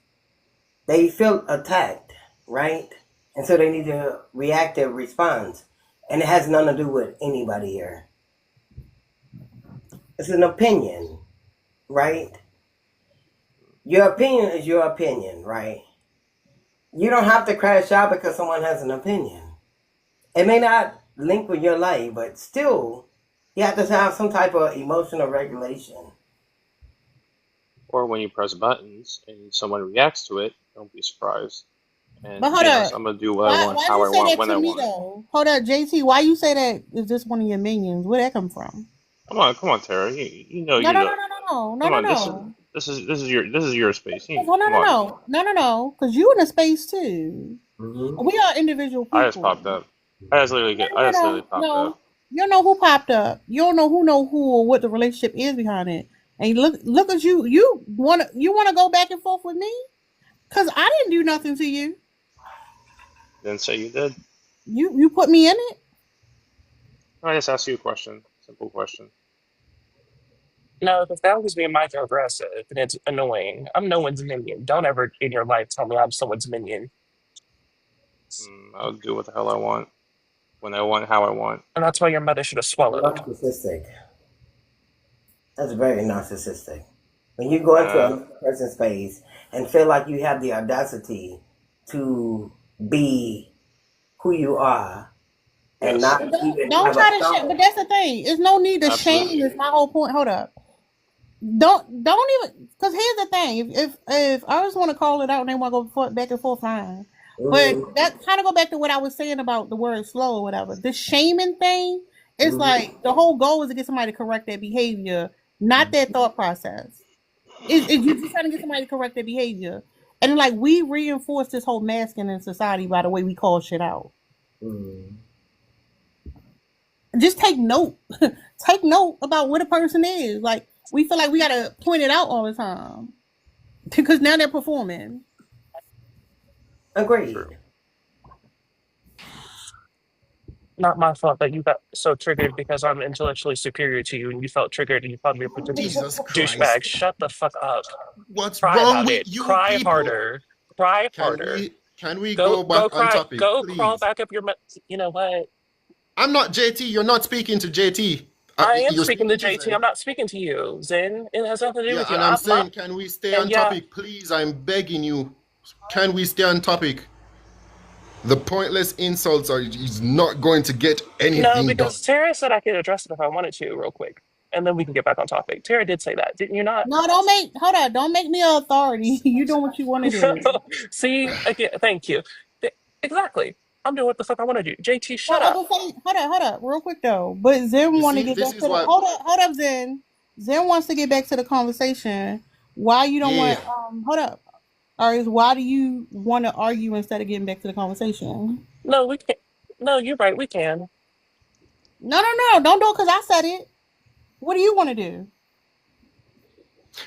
Speaker 4: They feel attacked, right? And so they need a reactive response, and it has nothing to do with anybody here. It's an opinion, right? Your opinion is your opinion, right? You don't have to crash out because someone has an opinion. It may not link with your life, but still, you have to have some type of emotional regulation.
Speaker 7: Or when you press buttons and someone reacts to it, don't be surprised. And
Speaker 2: But
Speaker 7: to
Speaker 2: hold
Speaker 7: be honest,
Speaker 2: up.
Speaker 7: I'm gonna do what I want,
Speaker 2: Why
Speaker 7: how
Speaker 2: you
Speaker 7: I
Speaker 2: say
Speaker 7: want,
Speaker 2: that
Speaker 7: when
Speaker 2: to
Speaker 7: I
Speaker 2: me
Speaker 7: want.
Speaker 2: though? Hold up, JT. Why you say that? Is this one of your minions? Where that come from?
Speaker 7: Come on, Tara. You know
Speaker 2: No,
Speaker 7: you
Speaker 2: no, no,
Speaker 7: know.
Speaker 2: no, no, no,
Speaker 7: Come
Speaker 2: no,
Speaker 7: on,
Speaker 2: no.
Speaker 7: this is your space.
Speaker 2: No, no,
Speaker 7: Come
Speaker 2: no,
Speaker 7: on.
Speaker 2: no. Because you in a space too.
Speaker 4: Mm-hmm.
Speaker 2: We are individual
Speaker 7: I just
Speaker 2: people.
Speaker 7: popped up.
Speaker 2: No,
Speaker 7: I
Speaker 2: no,
Speaker 7: just literally
Speaker 2: no,
Speaker 7: popped up.
Speaker 2: no. You don't know who popped up. You don't know who or what the relationship is behind it. And look at you. You wanna go back and forth with me? Cause I didn't do nothing to you.
Speaker 7: Didn't say you did.
Speaker 2: You put me in it.
Speaker 7: I just asked you a question. Simple question.
Speaker 5: No, because that was being microaggressive and it's annoying. I'm no one's minion. Don't ever in your life tell me I'm someone's minion.
Speaker 7: I'll do what the hell I want, when I want, how I want.
Speaker 5: And that's why your mother should have swallowed.
Speaker 4: Narcissistic. That's very narcissistic. When you go into
Speaker 7: Uh,
Speaker 4: another person's space and feel like you have the audacity to be who you are and
Speaker 7: yes,
Speaker 4: not
Speaker 2: But
Speaker 4: even
Speaker 2: don't
Speaker 4: have a
Speaker 2: try to shame. But
Speaker 4: thought.
Speaker 2: that's the thing. There's no need to
Speaker 7: absolutely.
Speaker 2: shame. Is my whole point. Hold up. Don't even. Because here's the thing. If I just want to call it out and they want to back and forth, fine. But
Speaker 4: Mm-hmm.
Speaker 2: that kind of go back to what I was saying about the word slow or whatever. The shaming thing is
Speaker 4: Mm-hmm.
Speaker 2: like the whole goal is to get somebody to correct their behavior, not their thought process. You're just trying to get somebody to correct their behavior. And like we reinforce this whole masking in society by the way we call shit out.
Speaker 4: Mm.
Speaker 2: Just take note. Take note about what a person is. Like we feel like we gotta point it out all the time because now they're performing.
Speaker 4: Agreed.
Speaker 1: True.
Speaker 5: Not my fault that you got so triggered because I'm intellectually superior to you and you felt triggered and you called me a pretentious
Speaker 1: Jesus
Speaker 5: douchebag.
Speaker 1: Christ.
Speaker 5: Shut the fuck up.
Speaker 1: What's
Speaker 5: Cry
Speaker 1: wrong
Speaker 5: about
Speaker 1: with
Speaker 5: it.
Speaker 1: you
Speaker 5: Cry
Speaker 1: people?
Speaker 5: harder. Cry
Speaker 1: Can
Speaker 5: harder.
Speaker 1: we
Speaker 5: Go
Speaker 1: go
Speaker 5: go
Speaker 1: back on
Speaker 5: cry.
Speaker 1: topic,
Speaker 5: Go crawl
Speaker 1: please?
Speaker 5: back up your you know what?
Speaker 1: I'm not JT. You're not speaking to JT.
Speaker 5: I am
Speaker 1: You're
Speaker 5: speaking to
Speaker 1: speaking to
Speaker 5: JT. I'm
Speaker 1: Zen.
Speaker 5: not speaking to you, Zen. It has nothing to do
Speaker 1: Yeah,
Speaker 5: with you.
Speaker 1: and I'm saying, can we stay
Speaker 5: And
Speaker 1: on
Speaker 5: yeah,
Speaker 1: topic, please? I'm begging you. Can we stay on topic? The pointless insults are is not going to get
Speaker 5: no,
Speaker 1: anything
Speaker 5: because
Speaker 1: done.
Speaker 5: Tara said I could address it if I wanted to, real quick, and then we can get back on topic. Tara did say that, didn't you not?
Speaker 2: No, don't make hold on. Don't make me an authority. You doing what you want to do.
Speaker 5: See, again, thank you. Exactly. I'm doing what the fuck I want to do. JT,
Speaker 2: Well,
Speaker 5: shut up.
Speaker 2: hold up, real quick though. But Zen
Speaker 1: You
Speaker 2: want to
Speaker 1: see,
Speaker 2: get
Speaker 1: this
Speaker 2: back
Speaker 1: is
Speaker 2: to the
Speaker 1: why.
Speaker 2: hold up, Zen. Zen wants to get back to the conversation. Why you don't
Speaker 1: Yeah,
Speaker 2: want? Hold up. Or is why do you want to argue instead of getting back to the conversation?
Speaker 5: No, we can't. No, you're right. We can.
Speaker 2: No. Don't do it because I said it. What do you want to do?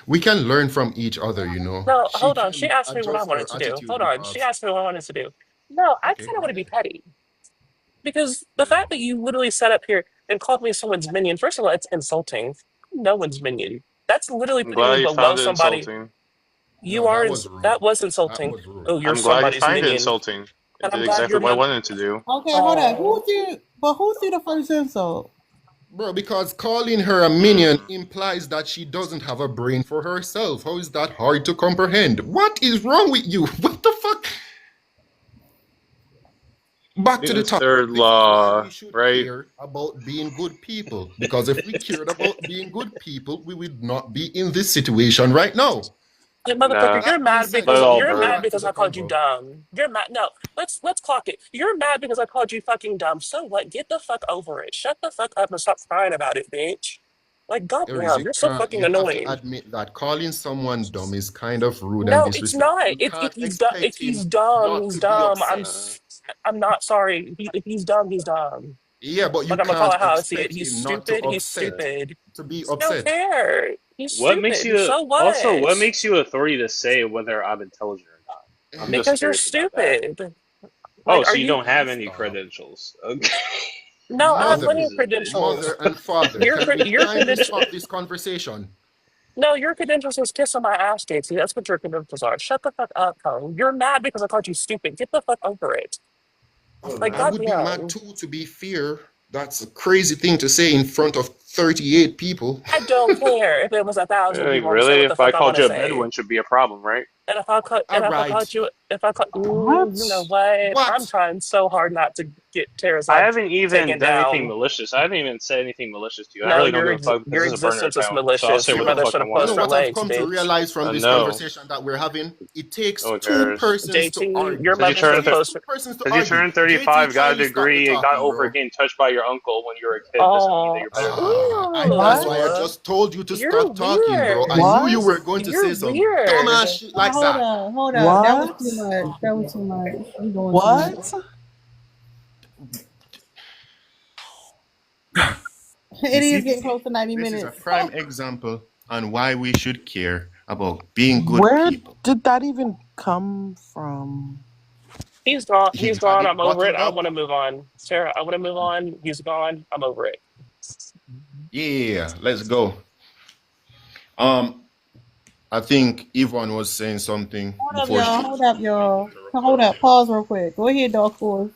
Speaker 1: we can learn from each other. You know,
Speaker 5: No,
Speaker 1: she
Speaker 5: hold on. She
Speaker 1: can
Speaker 5: asked me what I
Speaker 1: adjust her
Speaker 5: wanted to do.
Speaker 1: attitude
Speaker 5: Hold on. She
Speaker 1: because.
Speaker 5: asked me what I wanted to do. No, I
Speaker 1: Okay,
Speaker 5: kind of
Speaker 1: go
Speaker 5: want to be
Speaker 1: ahead.
Speaker 5: petty because the fact that you literally sat up here and called me someone's minion, first of all, it's insulting. No one's minion. That's literally
Speaker 8: I'm
Speaker 5: putting me
Speaker 8: glad you
Speaker 5: below
Speaker 8: found it
Speaker 5: somebody.
Speaker 8: insulting.
Speaker 5: You
Speaker 1: No,
Speaker 5: are,
Speaker 1: that was rude.
Speaker 5: that was
Speaker 1: That
Speaker 5: insulting.
Speaker 1: was rude.
Speaker 5: Oh, you're
Speaker 8: I'm glad you
Speaker 5: somebody's
Speaker 8: find it
Speaker 5: minion.
Speaker 8: insulting. It
Speaker 5: And I'm
Speaker 8: did
Speaker 5: glad
Speaker 8: exactly
Speaker 5: you're
Speaker 8: what I
Speaker 5: my.
Speaker 8: wanted to do.
Speaker 2: Okay, hold up.
Speaker 5: Oh,
Speaker 2: Who threw the first insult?
Speaker 1: Bro, because calling her a minion
Speaker 8: Hmm.
Speaker 1: implies that she doesn't have a brain for herself. How is that hard to comprehend? What is wrong with you? What the fuck? Back to the
Speaker 8: Newton's
Speaker 1: topic.
Speaker 8: third
Speaker 1: This is why
Speaker 8: law,
Speaker 1: we should
Speaker 8: right?
Speaker 1: care about being good people. Because if we cared about being good people, we would not be in this situation right now.
Speaker 5: yeah,
Speaker 8: Nah,
Speaker 5: motherfucker,
Speaker 1: That being said,
Speaker 8: let it
Speaker 1: can we
Speaker 8: all
Speaker 5: you're
Speaker 1: go
Speaker 5: mad
Speaker 8: burn.
Speaker 1: back to
Speaker 5: because
Speaker 1: the
Speaker 5: I called you
Speaker 1: convo?
Speaker 5: dumb. You're mad. No, let's clock it. You're mad because I called you fucking dumb. So what? Get the fuck over it. Shut the fuck up and stop crying about it, bitch. Like,
Speaker 1: Aries,
Speaker 5: goddamn,
Speaker 1: you
Speaker 5: you're so
Speaker 1: can't.
Speaker 5: fucking
Speaker 1: You have to
Speaker 5: annoying.
Speaker 1: admit that calling someone dumb is kind of rude and
Speaker 5: No, it's
Speaker 1: disrespectful.
Speaker 5: not.
Speaker 1: You can't
Speaker 5: If
Speaker 1: expect
Speaker 5: he's
Speaker 1: him
Speaker 5: dumb,
Speaker 1: not
Speaker 5: he's
Speaker 1: to be
Speaker 5: dumb.
Speaker 1: upset.
Speaker 5: I'm not sorry. If he's dumb, he's dumb.
Speaker 1: Yeah, but you
Speaker 5: Like I'm gonna call
Speaker 1: can't
Speaker 5: it how I see it.
Speaker 1: expect
Speaker 5: He's
Speaker 1: him not to
Speaker 5: stupid. He's
Speaker 1: upset.
Speaker 5: stupid.
Speaker 1: To be
Speaker 5: I don't
Speaker 1: upset.
Speaker 5: care. He's
Speaker 7: What makes
Speaker 5: stupid.
Speaker 7: you
Speaker 5: So
Speaker 7: also?
Speaker 5: what?
Speaker 7: What makes you authority to say whether I'm intelligent or not? I'm just
Speaker 5: Because you're
Speaker 7: curious about that.
Speaker 5: stupid.
Speaker 7: Oh,
Speaker 5: Like, are
Speaker 7: so you
Speaker 5: you?
Speaker 7: don't have any
Speaker 1: Stop.
Speaker 7: credentials? Okay.
Speaker 5: No, I have plenty
Speaker 1: Mother,
Speaker 7: This
Speaker 5: of
Speaker 7: is
Speaker 1: mother
Speaker 5: credentials.
Speaker 1: and father,
Speaker 5: Your
Speaker 1: can we
Speaker 5: your
Speaker 1: kindly
Speaker 5: credential.
Speaker 1: stop this conversation?
Speaker 5: No, your credentials is kissing my ass, JT. That's what your credentials are. Shut the fuck up, Cone. You're mad because I called you stupid. Get the fuck over it. Like,
Speaker 1: I would be mad
Speaker 5: goddamn.
Speaker 1: too, to be fair. That's a crazy thing to say in front of 38 people.
Speaker 5: I don't care if it was 1,000
Speaker 7: like
Speaker 5: people. I'm saying
Speaker 7: really.
Speaker 5: what the
Speaker 7: If I
Speaker 5: fuck I want
Speaker 7: called
Speaker 5: to
Speaker 7: you a
Speaker 5: say.
Speaker 7: Bedouin, should be a problem, right?
Speaker 1: All
Speaker 5: And if I
Speaker 1: right.
Speaker 5: caught you, if I caught,
Speaker 6: What?
Speaker 5: you know what? I'm
Speaker 1: What?
Speaker 5: trying so hard not to get Tara's
Speaker 7: I
Speaker 5: life
Speaker 7: haven't even
Speaker 5: taken
Speaker 7: done anything
Speaker 5: down.
Speaker 7: malicious. I haven't even said anything malicious to you. And I
Speaker 5: No,
Speaker 7: really don't give a fuck because
Speaker 5: your
Speaker 7: this is a burner
Speaker 5: existence is
Speaker 7: account. So I'll
Speaker 5: malicious.
Speaker 7: say
Speaker 5: Your
Speaker 7: what the
Speaker 5: mother
Speaker 7: fuck
Speaker 5: should
Speaker 7: I
Speaker 5: have
Speaker 1: You
Speaker 7: want.
Speaker 1: know
Speaker 5: closed her
Speaker 1: what I've
Speaker 5: legs,
Speaker 1: come to
Speaker 5: bitch.
Speaker 1: realize from this
Speaker 7: No.
Speaker 1: conversation that we're having? It takes
Speaker 7: No one
Speaker 1: two
Speaker 7: cares.
Speaker 1: persons to
Speaker 5: JT, your
Speaker 1: argue.
Speaker 7: Because you
Speaker 5: mother
Speaker 1: It
Speaker 5: should
Speaker 7: turned
Speaker 5: have
Speaker 1: takes
Speaker 5: closed
Speaker 1: two
Speaker 5: her.
Speaker 1: persons to
Speaker 7: because you
Speaker 1: argue.
Speaker 7: turned
Speaker 1: JT,
Speaker 7: 35, got a
Speaker 1: kindly stop the
Speaker 7: degree, and got
Speaker 1: talking,
Speaker 7: over
Speaker 1: bro.
Speaker 7: getting touched by your uncle when you were a kid doesn't mean that
Speaker 5: Oh,
Speaker 7: you're better than me.
Speaker 1: That's
Speaker 6: What?
Speaker 1: why I
Speaker 5: ooh,
Speaker 1: just told you to
Speaker 5: you're
Speaker 1: stop talking, bro. I
Speaker 5: weird.
Speaker 1: knew you
Speaker 6: What?
Speaker 1: were going to
Speaker 5: You're
Speaker 1: say some dumbass
Speaker 5: weird.
Speaker 1: shit like that.
Speaker 2: Hold up. That was
Speaker 6: What?
Speaker 2: too much. That was too much. You doing too much.
Speaker 6: What?
Speaker 2: It
Speaker 1: You
Speaker 2: is
Speaker 1: see,
Speaker 2: getting close to 90
Speaker 1: this is a
Speaker 2: minutes.
Speaker 1: prime example on why we should care about being good
Speaker 6: Where
Speaker 1: people.
Speaker 6: did that even come from?
Speaker 5: He's gone.
Speaker 1: He
Speaker 5: He's
Speaker 1: had
Speaker 5: gone.
Speaker 1: it
Speaker 5: I'm over it.
Speaker 1: bottled
Speaker 5: I
Speaker 1: up.
Speaker 5: want to move on. Sarah, I want to move on. He's gone. I'm over it.
Speaker 1: Yeah, let's go. Um, I think Yvonne was saying something
Speaker 2: Hold up,
Speaker 1: before
Speaker 2: y'all.
Speaker 1: she
Speaker 2: Hold up, y'all. Hold up. Pause real quick. Go ahead, Dark Horse.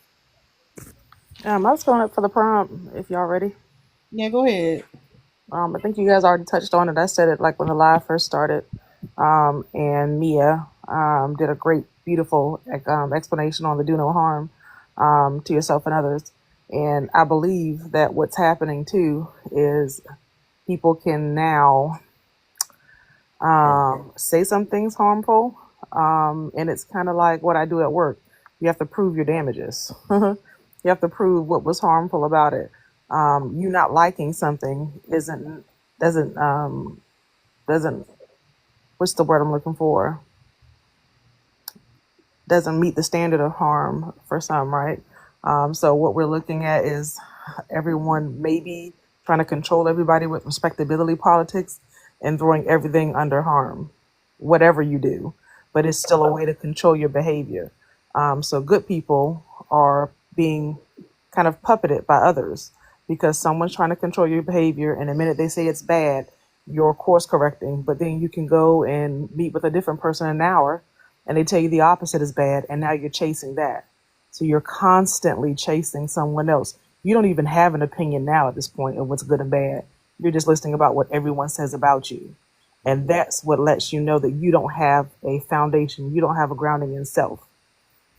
Speaker 9: I was going up for the prompt if y'all ready.
Speaker 2: Yeah, go ahead.
Speaker 9: I think you guys already touched on it. I said it like when the live first started. And Mia did a great, beautiful explanation on the do no harm to yourself and others. And I believe that what's happening too is people can now say some things harmful. And it's kind of like what I do at work. You have to prove your damages. You have to prove what was harmful about it. You not liking something doesn't what's the word I'm looking for? Doesn't meet the standard of harm for some, right? So what we're looking at is everyone maybe trying to control everybody with respectability politics and throwing everything under harm, whatever you do. But it's still a way to control your behavior. So good people are being kind of puppeted by others because someone's trying to control your behavior, and the minute they say it's bad, you're course correcting. But then you can go and meet with a different person in an hour, and they tell you the opposite is bad, and now you're chasing that. So you're constantly chasing someone else. You don't even have an opinion now at this point of what's good and bad. You're just listening about what everyone says about you. And that's what lets you know that you don't have a foundation. You don't have a grounding in self.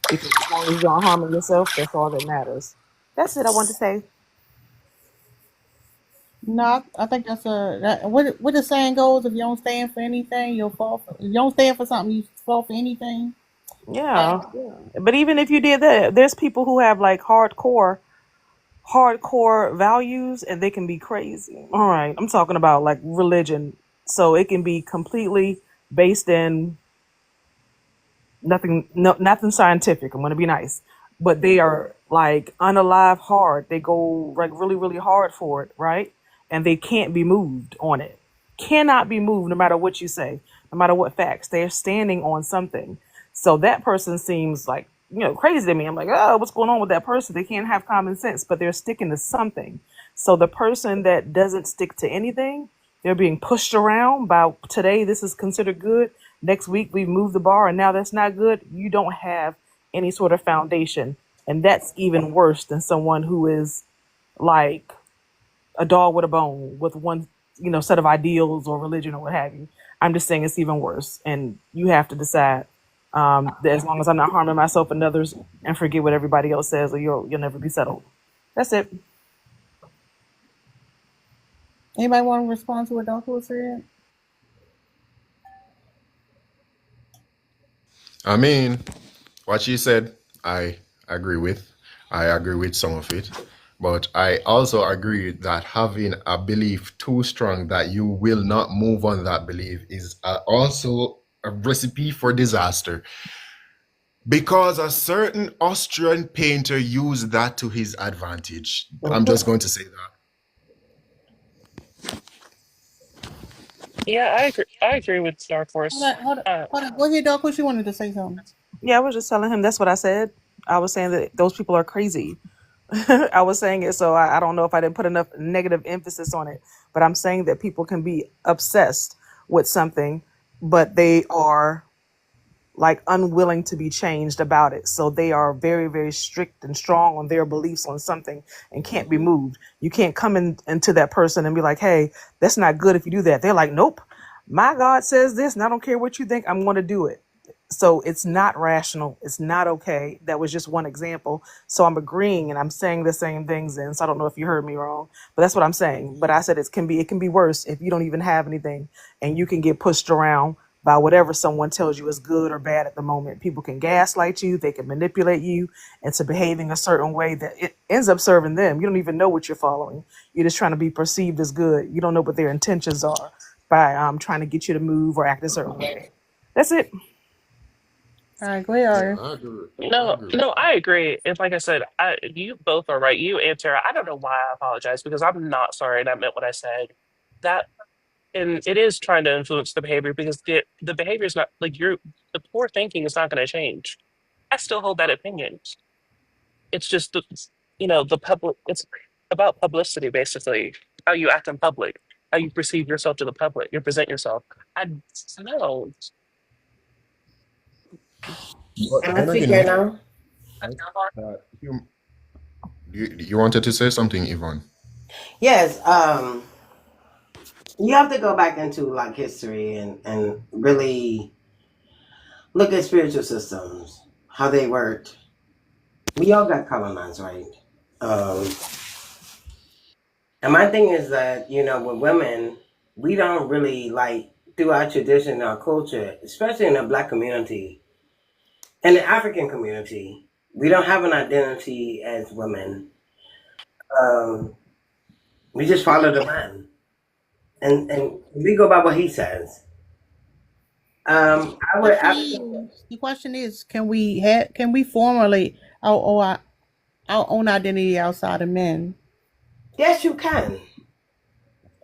Speaker 9: Because as long as you aren't harming yourself, that's all that matters. That's it I want to say.
Speaker 2: No, I think that's what the saying goes. If you don't stand for anything, you'll fall. If you don't stand for something, you fall for anything.
Speaker 9: Yeah. But even if you did that, there's people who have like hardcore values and they can be crazy. All right. I'm talking about like religion. So it can be completely based in nothing scientific. I'm going to be nice. But they are like unalive hard. They go like really, really hard for it, right? And they can't be moved on it. Cannot be moved no matter what you say, no matter what facts. They're standing on something. So that person seems like, crazy to me. I'm like, oh, what's going on with that person? They can't have common sense, but they're sticking to something. So the person that doesn't stick to anything, they're being pushed around by today, this is considered good. Next week, we've moved the bar and now that's not good. You don't have any sort of foundation. And that's even worse than someone who is like a dog with a bone with one, set of ideals or religion or what have you. I'm just saying it's even worse. And you have to decide that as long as I'm not harming myself and others and forget what everybody else says, or you'll never be settled. That's it.
Speaker 2: Anybody want to respond to what Dr. said?
Speaker 1: I mean, what she said, I agree with. I agree with some of it. But I also agree that having a belief too strong that you will not move on that belief is also a recipe for disaster. Because a certain Austrian painter used that to his advantage. I'm just going to say that.
Speaker 5: Yeah, I agree with Dark Horse.
Speaker 2: Hold on. Go ahead, Doc. What you wanted to say something?
Speaker 9: Yeah, I was just telling him that's what I said. I was saying that those people are crazy. I was saying it, so I don't know if I didn't put enough negative emphasis on it, but I'm saying that people can be obsessed with something, but they are like unwilling to be changed about it. So they are very, very strict and strong on their beliefs on something and can't be moved. You can't come into that person and be like, hey, that's not good if you do that. They're like, nope, my God says this and I don't care what you think, I'm going to do it. So it's not rational. It's not okay. That was just one example. So I'm agreeing and I'm saying the same things. And so I don't know if you heard me wrong, but that's what I'm saying. But I said it can be worse if you don't even have anything and you can get pushed around by whatever someone tells you is good or bad at the moment. People can gaslight you. They can manipulate you into behaving a certain way that it ends up serving them. You don't even know what you're following. You're just trying to be perceived as good. You don't know what their intentions are by trying to get you to move or act a certain way. That's it.
Speaker 2: All right, go ahead, Ari.
Speaker 1: I agree.
Speaker 5: No, I agree. And like I said, you both are right. You and Tara. I don't know why I apologize because I'm not sorry and I meant what I said. That and it is trying to influence the behavior because the behavior is not like the poor thinking is not going to change. I still hold that opinion. It's just the public. It's about publicity basically. How you act in public, how you perceive yourself to the public, you present yourself. I know.
Speaker 1: But
Speaker 4: Can I
Speaker 1: then
Speaker 4: speak
Speaker 1: again,
Speaker 4: right now?
Speaker 1: you wanted to say something, Yvonne?
Speaker 4: Yes. You have to go back into like history and really look at spiritual systems, how they worked. We all got colonized, right? Um, and my thing is that, with women, we don't really like through our tradition, our culture, especially in the black community and the African community, we don't have an identity as women. Um, we just follow the man. And we go by what he says. I would absolutely.
Speaker 2: The question is, can we formulate? Oh, our own identity outside of men.
Speaker 4: Yes, you can.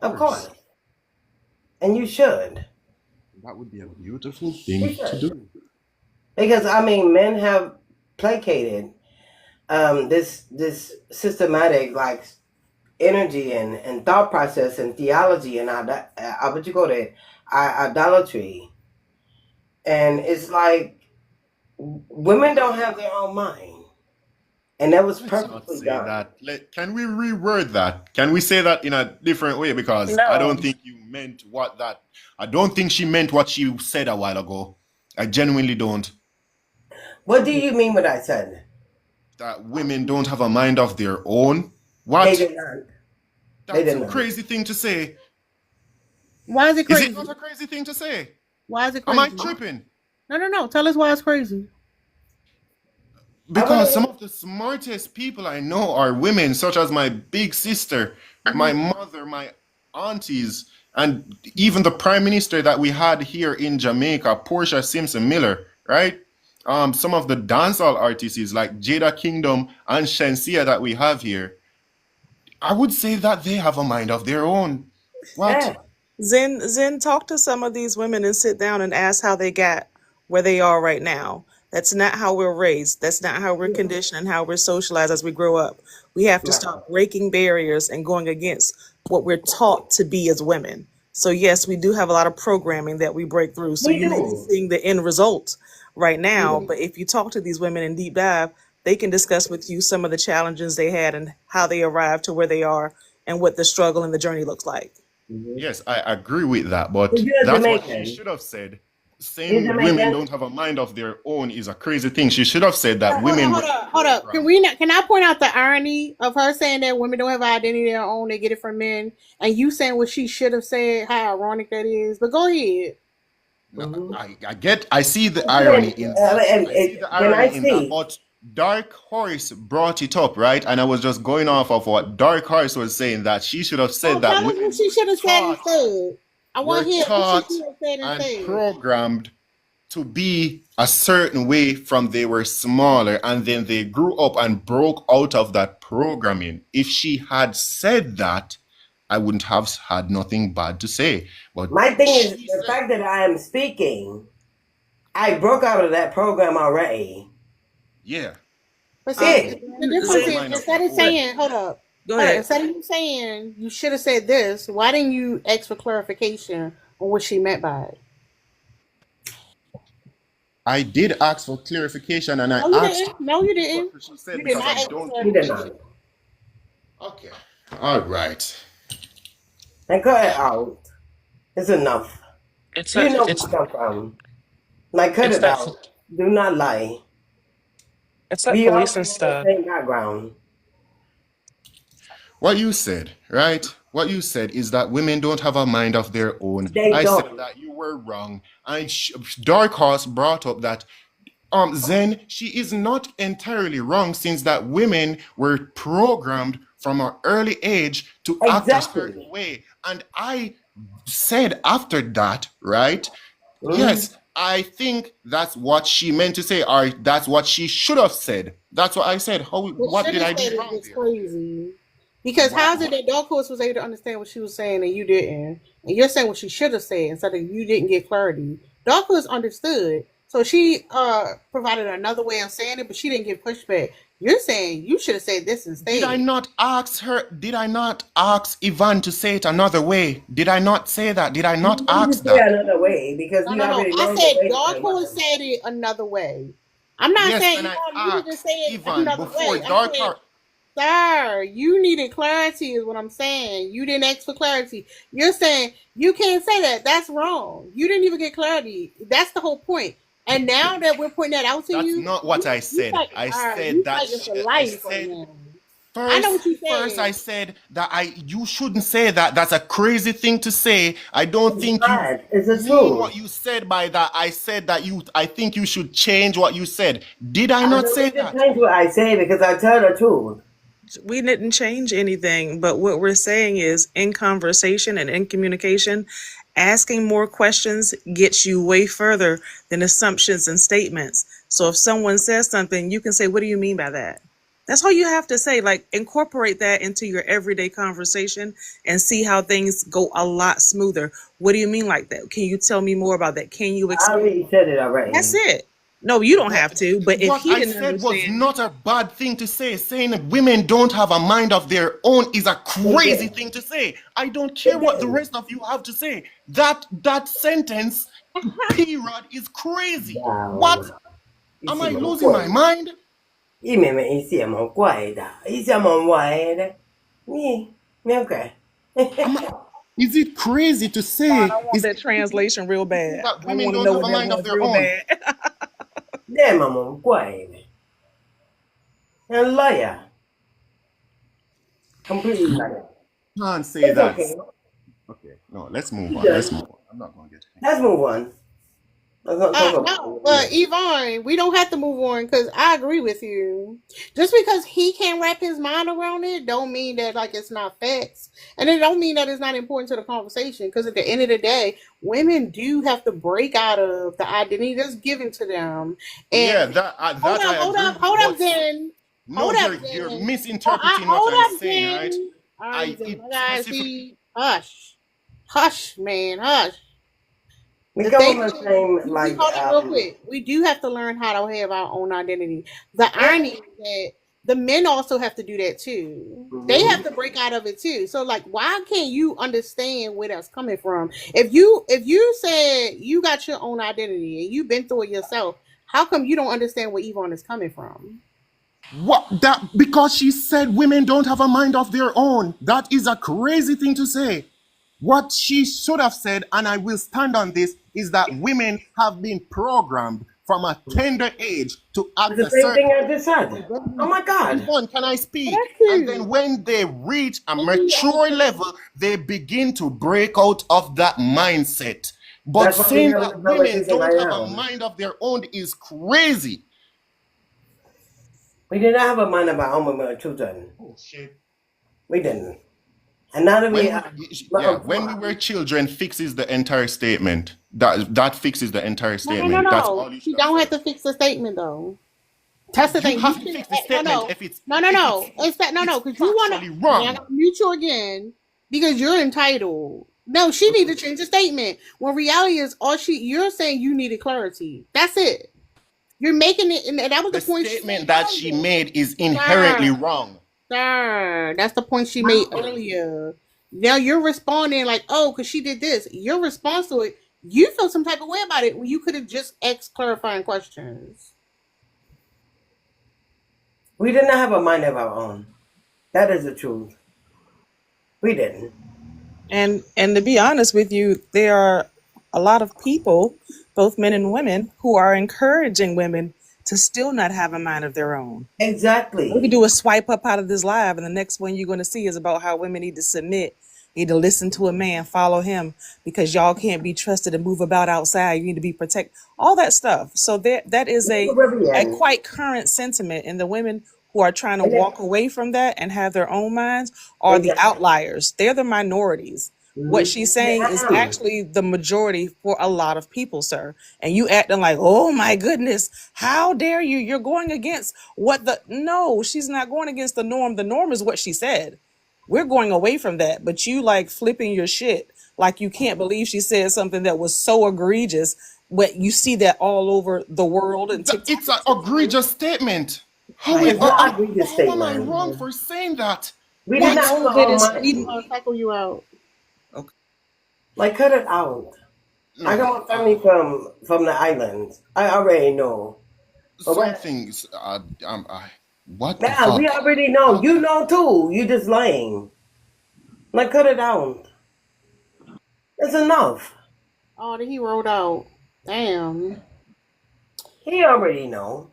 Speaker 4: Of
Speaker 1: course.
Speaker 4: course. And you should.
Speaker 1: That would be a beautiful
Speaker 4: You
Speaker 1: thing to
Speaker 4: should.
Speaker 1: do.
Speaker 4: Because I mean, men have placated this systematic like energy and thought process and theology and what you call it, idolatry. And it's like women don't have their own mind, and that was
Speaker 1: Let's not
Speaker 4: purposely
Speaker 1: say
Speaker 4: done.
Speaker 1: that. Can we reword that? Can we say that in a different way? Because I
Speaker 5: No.
Speaker 1: don't think you meant what that. I don't think she meant what she said a while ago. I genuinely don't.
Speaker 4: What do you mean what I said?
Speaker 1: That women don't have a mind of their own.
Speaker 4: They
Speaker 1: What?
Speaker 4: did not.
Speaker 1: That's
Speaker 4: They did
Speaker 1: a
Speaker 4: not.
Speaker 1: crazy thing to say.
Speaker 2: Why is it
Speaker 1: Is
Speaker 2: crazy?
Speaker 1: it not a crazy thing to say?
Speaker 2: Why is it
Speaker 1: Am I
Speaker 2: crazy?
Speaker 1: tripping?
Speaker 2: No. Tell us why it's crazy.
Speaker 1: Because some of the smartest people I know are women, such as my big sister, my mother, my aunties, and even the prime minister that we had here in Jamaica, Portia Simpson Miller, right? Some of the dancehall artists like Jada Kingdom and Shensia that we have here, I would say that they have a mind of their own. What?
Speaker 4: Yeah.
Speaker 9: Zen, talk to some of these women and sit down and ask how they got where they are right now. That's not how we're raised. That's not how we're conditioned and how we're socialized as we grow up. We have to start breaking barriers and going against what we're taught to be as women. So yes, we do have a lot of programming that we break through. So
Speaker 4: We
Speaker 9: you may be
Speaker 4: do.
Speaker 9: seeing the end result right now, but if you talk to these women in deep dive, they can discuss with you some of the challenges they had and how they arrived to where they are and what the struggle and the journey looks like.
Speaker 1: Yes, I agree with that, but
Speaker 4: You're a
Speaker 1: that's what she
Speaker 4: Jamaican.
Speaker 1: should have said.
Speaker 4: You're
Speaker 1: Saying women
Speaker 4: Jamaican.
Speaker 1: don't have a mind of their own is a crazy thing. She should have said that
Speaker 2: Hold
Speaker 1: women were
Speaker 2: up. Can
Speaker 1: programmed.
Speaker 2: we not? Can I point out the irony of her saying that women don't have an identity of their own; they get it from men, and you saying what she should have said? How ironic that is. But go ahead.
Speaker 1: No, I see the irony in that. I see the
Speaker 4: Can I
Speaker 1: irony in that.
Speaker 4: speak?
Speaker 1: But Dark Horse brought it up, right? And I was just going off of what Dark Horse was saying, that she should have said
Speaker 2: So
Speaker 1: that
Speaker 2: tell us
Speaker 1: women
Speaker 2: what she should have said
Speaker 1: taught,
Speaker 2: instead. I
Speaker 1: were
Speaker 2: want to hear what
Speaker 1: taught
Speaker 2: she should have said
Speaker 1: and
Speaker 2: instead.
Speaker 1: programmed to be a certain way from they were smaller, and then they grew up and broke out of that programming. If she had said that, I wouldn't have had nothing bad to say. But
Speaker 4: My thing is
Speaker 1: she
Speaker 4: the
Speaker 1: said,
Speaker 4: fact that I am speaking. I broke out of that program already.
Speaker 1: yeah,
Speaker 2: But see,
Speaker 4: Yeah.
Speaker 2: the difference is
Speaker 1: Zen-
Speaker 2: instead of saying, hold up,
Speaker 9: Go ahead.
Speaker 2: instead of you saying you should have said this, why didn't you ask for clarification on what she meant by it?
Speaker 1: I did ask for clarification, and I
Speaker 2: No, you
Speaker 1: asked
Speaker 2: didn't. No, you didn't.
Speaker 1: what she said
Speaker 2: You did
Speaker 1: because
Speaker 2: not
Speaker 1: I
Speaker 2: ask for
Speaker 1: don't.
Speaker 4: You did
Speaker 2: clarification.
Speaker 4: not.
Speaker 1: Okay, all right.
Speaker 4: And cut it out. It's enough.
Speaker 5: It's
Speaker 4: You
Speaker 5: that
Speaker 4: know where
Speaker 5: it's
Speaker 4: you come from. Like, cut
Speaker 5: it's
Speaker 4: it
Speaker 5: that
Speaker 4: out. Do not lie.
Speaker 5: it's that
Speaker 4: We all
Speaker 5: police
Speaker 4: come
Speaker 5: and
Speaker 4: from the
Speaker 5: stuff.
Speaker 4: same background.
Speaker 1: What you said, right? What you said is that women don't have a mind of their own.
Speaker 4: They
Speaker 1: I said
Speaker 4: don't.
Speaker 1: that you were wrong. And Dark Horse brought up that Zen, she is not entirely wrong, since that women were programmed from an early age to act a certain
Speaker 4: Exactly.
Speaker 1: way. And I said after that, right?
Speaker 4: Mhm.
Speaker 1: Yes, I think that's what she meant to say, or that's what she should have said. That's what I said. What did I do wrong
Speaker 2: It's
Speaker 1: there?
Speaker 2: crazy. Because how is it that Dark Horse was able to understand what she was saying and you didn't? And you're saying what she should have said instead of you didn't get clarity. Dark Horse understood. So she provided another way of saying it, but she didn't give pushback. You're saying you should have said this instead.
Speaker 1: Did I not ask her? Did I not ask Ivan to say it another way? Did I not say that? Did I not
Speaker 4: You
Speaker 1: ask
Speaker 4: say
Speaker 1: that?
Speaker 4: another way because you
Speaker 2: No.
Speaker 4: already know
Speaker 2: I
Speaker 4: the
Speaker 2: said
Speaker 4: way
Speaker 2: Dark
Speaker 4: to
Speaker 2: Horse said it another way. I'm not
Speaker 1: Yes,
Speaker 2: saying
Speaker 1: and I
Speaker 2: you need to
Speaker 1: asked
Speaker 2: say it
Speaker 1: Ivan
Speaker 2: another
Speaker 1: before
Speaker 2: way. I'm
Speaker 1: Dark
Speaker 2: saying,
Speaker 1: Horse.
Speaker 2: sir, you needed clarity is what I'm saying. You didn't ask for clarity. You're saying you can't say that. That's wrong. You didn't even get clarity. That's the whole point. And now that we're pointing that out to
Speaker 1: That's
Speaker 2: you,
Speaker 1: not what I said. I said that.
Speaker 2: for
Speaker 1: I
Speaker 2: life right
Speaker 1: said
Speaker 2: now. I know what you
Speaker 1: first.
Speaker 2: said.
Speaker 1: I said that you shouldn't say that. That's a crazy thing to say. I don't think you
Speaker 4: not. It's the
Speaker 1: mean
Speaker 4: truth.
Speaker 1: what you said by that. I said that I think you should change what you said. Did I
Speaker 4: I
Speaker 1: not
Speaker 4: don't
Speaker 1: say
Speaker 4: need to
Speaker 1: that?
Speaker 4: change what I say because I tell the truth.
Speaker 9: We didn't change anything, but what we're saying is in conversation and in communication, asking more questions gets you way further than assumptions and statements. So if someone says something, you can say, what do you mean by that? That's all you have to say. Like, incorporate that into your everyday conversation and see how things go a lot smoother. What do you mean like that? Can you tell me more about that? Can you
Speaker 4: I
Speaker 9: explain?
Speaker 4: already said it already.
Speaker 9: That's it. No, you don't have to. But if
Speaker 1: What
Speaker 9: he
Speaker 1: I
Speaker 9: didn't
Speaker 1: said was
Speaker 9: understand,
Speaker 1: not a bad thing to say. Saying that women don't have a mind of their own is a crazy thing to say. I don't care what the rest of you have to say. That sentence, period, is crazy. What? Am I losing my mind?
Speaker 4: 伊妹妹伊是蛮怪的，伊是蛮歪的，你了解？
Speaker 1: Is it crazy to say?
Speaker 9: I want
Speaker 1: Is
Speaker 9: that translation real bad.
Speaker 1: that
Speaker 9: I
Speaker 1: women
Speaker 9: want to
Speaker 1: don't
Speaker 9: know
Speaker 1: have
Speaker 9: what
Speaker 1: a
Speaker 9: that
Speaker 1: mind of
Speaker 9: was
Speaker 1: their
Speaker 9: real
Speaker 1: own?
Speaker 9: bad.
Speaker 4: 你蛮怪的，a liar, completely liar.
Speaker 1: Can't say
Speaker 4: It's
Speaker 1: that.
Speaker 4: okay.
Speaker 1: Okay, no, let's move on. Let's move on. I'm not gonna get.
Speaker 4: Let's move on. Let's not talk about
Speaker 2: No, but Yvonne, we don't have to move on because I agree with you. Just because he can't wrap his mind around it, don't mean that like it's not facts, and it don't mean that it's not important to the conversation. Because at the end of the day, women do have to break out of the identity that's given to them.
Speaker 1: Yeah,
Speaker 2: And
Speaker 1: that
Speaker 2: hold
Speaker 1: I
Speaker 2: up, hold
Speaker 1: agree
Speaker 2: up,
Speaker 1: with.
Speaker 2: hold up,
Speaker 1: But
Speaker 2: then.
Speaker 1: no,
Speaker 2: Hold up,
Speaker 1: you're
Speaker 2: then.
Speaker 1: misinterpreting
Speaker 2: Hold
Speaker 1: what I'm
Speaker 2: up,
Speaker 1: saying, right?
Speaker 2: then. All right, then,
Speaker 1: It
Speaker 2: my guys,
Speaker 1: specifically.
Speaker 2: hush, hush, man, hush.
Speaker 4: the
Speaker 2: The thing
Speaker 4: government
Speaker 2: is,
Speaker 4: saying
Speaker 2: we
Speaker 4: like
Speaker 2: hold on real quick. We do have to learn how to have our own identity. The irony is that the men also have to do that too. They have to break out of it too. So like, why can't you understand where that's coming from? If you said you got your own identity and you've been through it yourself, how come you don't understand where Yvonne is coming from?
Speaker 1: What that because she said women don't have a mind of their own. That is a crazy thing to say. What she should have said, and I will stand on this, is that women have been programmed from a tender age to act
Speaker 4: the
Speaker 1: a
Speaker 4: same
Speaker 1: certain
Speaker 4: thing I just said. Oh my God.
Speaker 1: Yvonne, can I speak?
Speaker 2: That's
Speaker 1: And
Speaker 2: true.
Speaker 1: then when they reach a mature level, they begin to break out of that mindset. But
Speaker 4: That's why we
Speaker 1: saying
Speaker 4: have
Speaker 1: that
Speaker 4: this
Speaker 1: women
Speaker 4: conversation
Speaker 1: don't
Speaker 4: right
Speaker 1: have a
Speaker 4: now.
Speaker 1: mind of their own is crazy.
Speaker 4: We did not have a mind of our own when we were children.
Speaker 1: Oh shit.
Speaker 4: We didn't. And now that we
Speaker 1: When we were children fixes the entire statement. That fixes the entire
Speaker 2: No,
Speaker 1: statement. That's all you
Speaker 2: She
Speaker 1: should have
Speaker 2: don't have
Speaker 1: said.
Speaker 2: to fix the statement though. That's the
Speaker 1: You
Speaker 2: thing.
Speaker 1: have to fix the statement if it's
Speaker 2: It's that no, because you want
Speaker 1: factually
Speaker 2: to.
Speaker 1: wrong.
Speaker 2: I'm gonna mute you again because you're entitled. No, she needs to change the statement. When reality is you're saying you needed clarity. That's it. You're making it, and that was
Speaker 1: The
Speaker 2: the point
Speaker 1: statement
Speaker 2: she
Speaker 1: that
Speaker 2: made
Speaker 1: she
Speaker 2: earlier.
Speaker 1: made is inherently wrong.
Speaker 2: Sir, that's the point she made earlier. Now you're responding like, oh, because she did this. Your response to it, you feel some type of way about it when you could have just asked clarifying questions.
Speaker 4: we did not have a mind of our own. That is the truth. We didn't.
Speaker 9: And to be honest with you, there are a lot of people, both men and women, who are encouraging women to still not have a mind of their own. We could
Speaker 4: Exactly.
Speaker 9: do a swipe up out of this live, and the next one you're going to see is about how women need to submit, need to listen to a man, follow him, because y'all can't be trusted to move about outside. You need to be protected, all that stuff. So that is a quite current sentiment, and the women who are trying to walk away from that and have their own minds are the outliers. They're the minorities. What she's saying is actually the majority for a lot of people, sir. And you acting like, oh my goodness, how dare you? You're going against no, she's not going against the norm. The norm is what she said. We're going away from that, but you like flipping your shit. Like you can't believe she said something that was so egregious, but you see that all over the world. And
Speaker 1: It's an egregious statement. How
Speaker 4: It's not egregious
Speaker 1: am I
Speaker 4: statement.
Speaker 1: wrong for saying that?
Speaker 4: We did not have our own
Speaker 2: I'm
Speaker 4: mind.
Speaker 2: gonna cycle you out.
Speaker 4: Like, cut it out. I got my family from the islands. I already know.
Speaker 1: Some things. What the
Speaker 4: Now
Speaker 1: fuck?
Speaker 4: we already know. You know too. You just lying. Like, cut it out. It's enough.
Speaker 2: Oh, then he rolled out. Damn.
Speaker 4: He already know.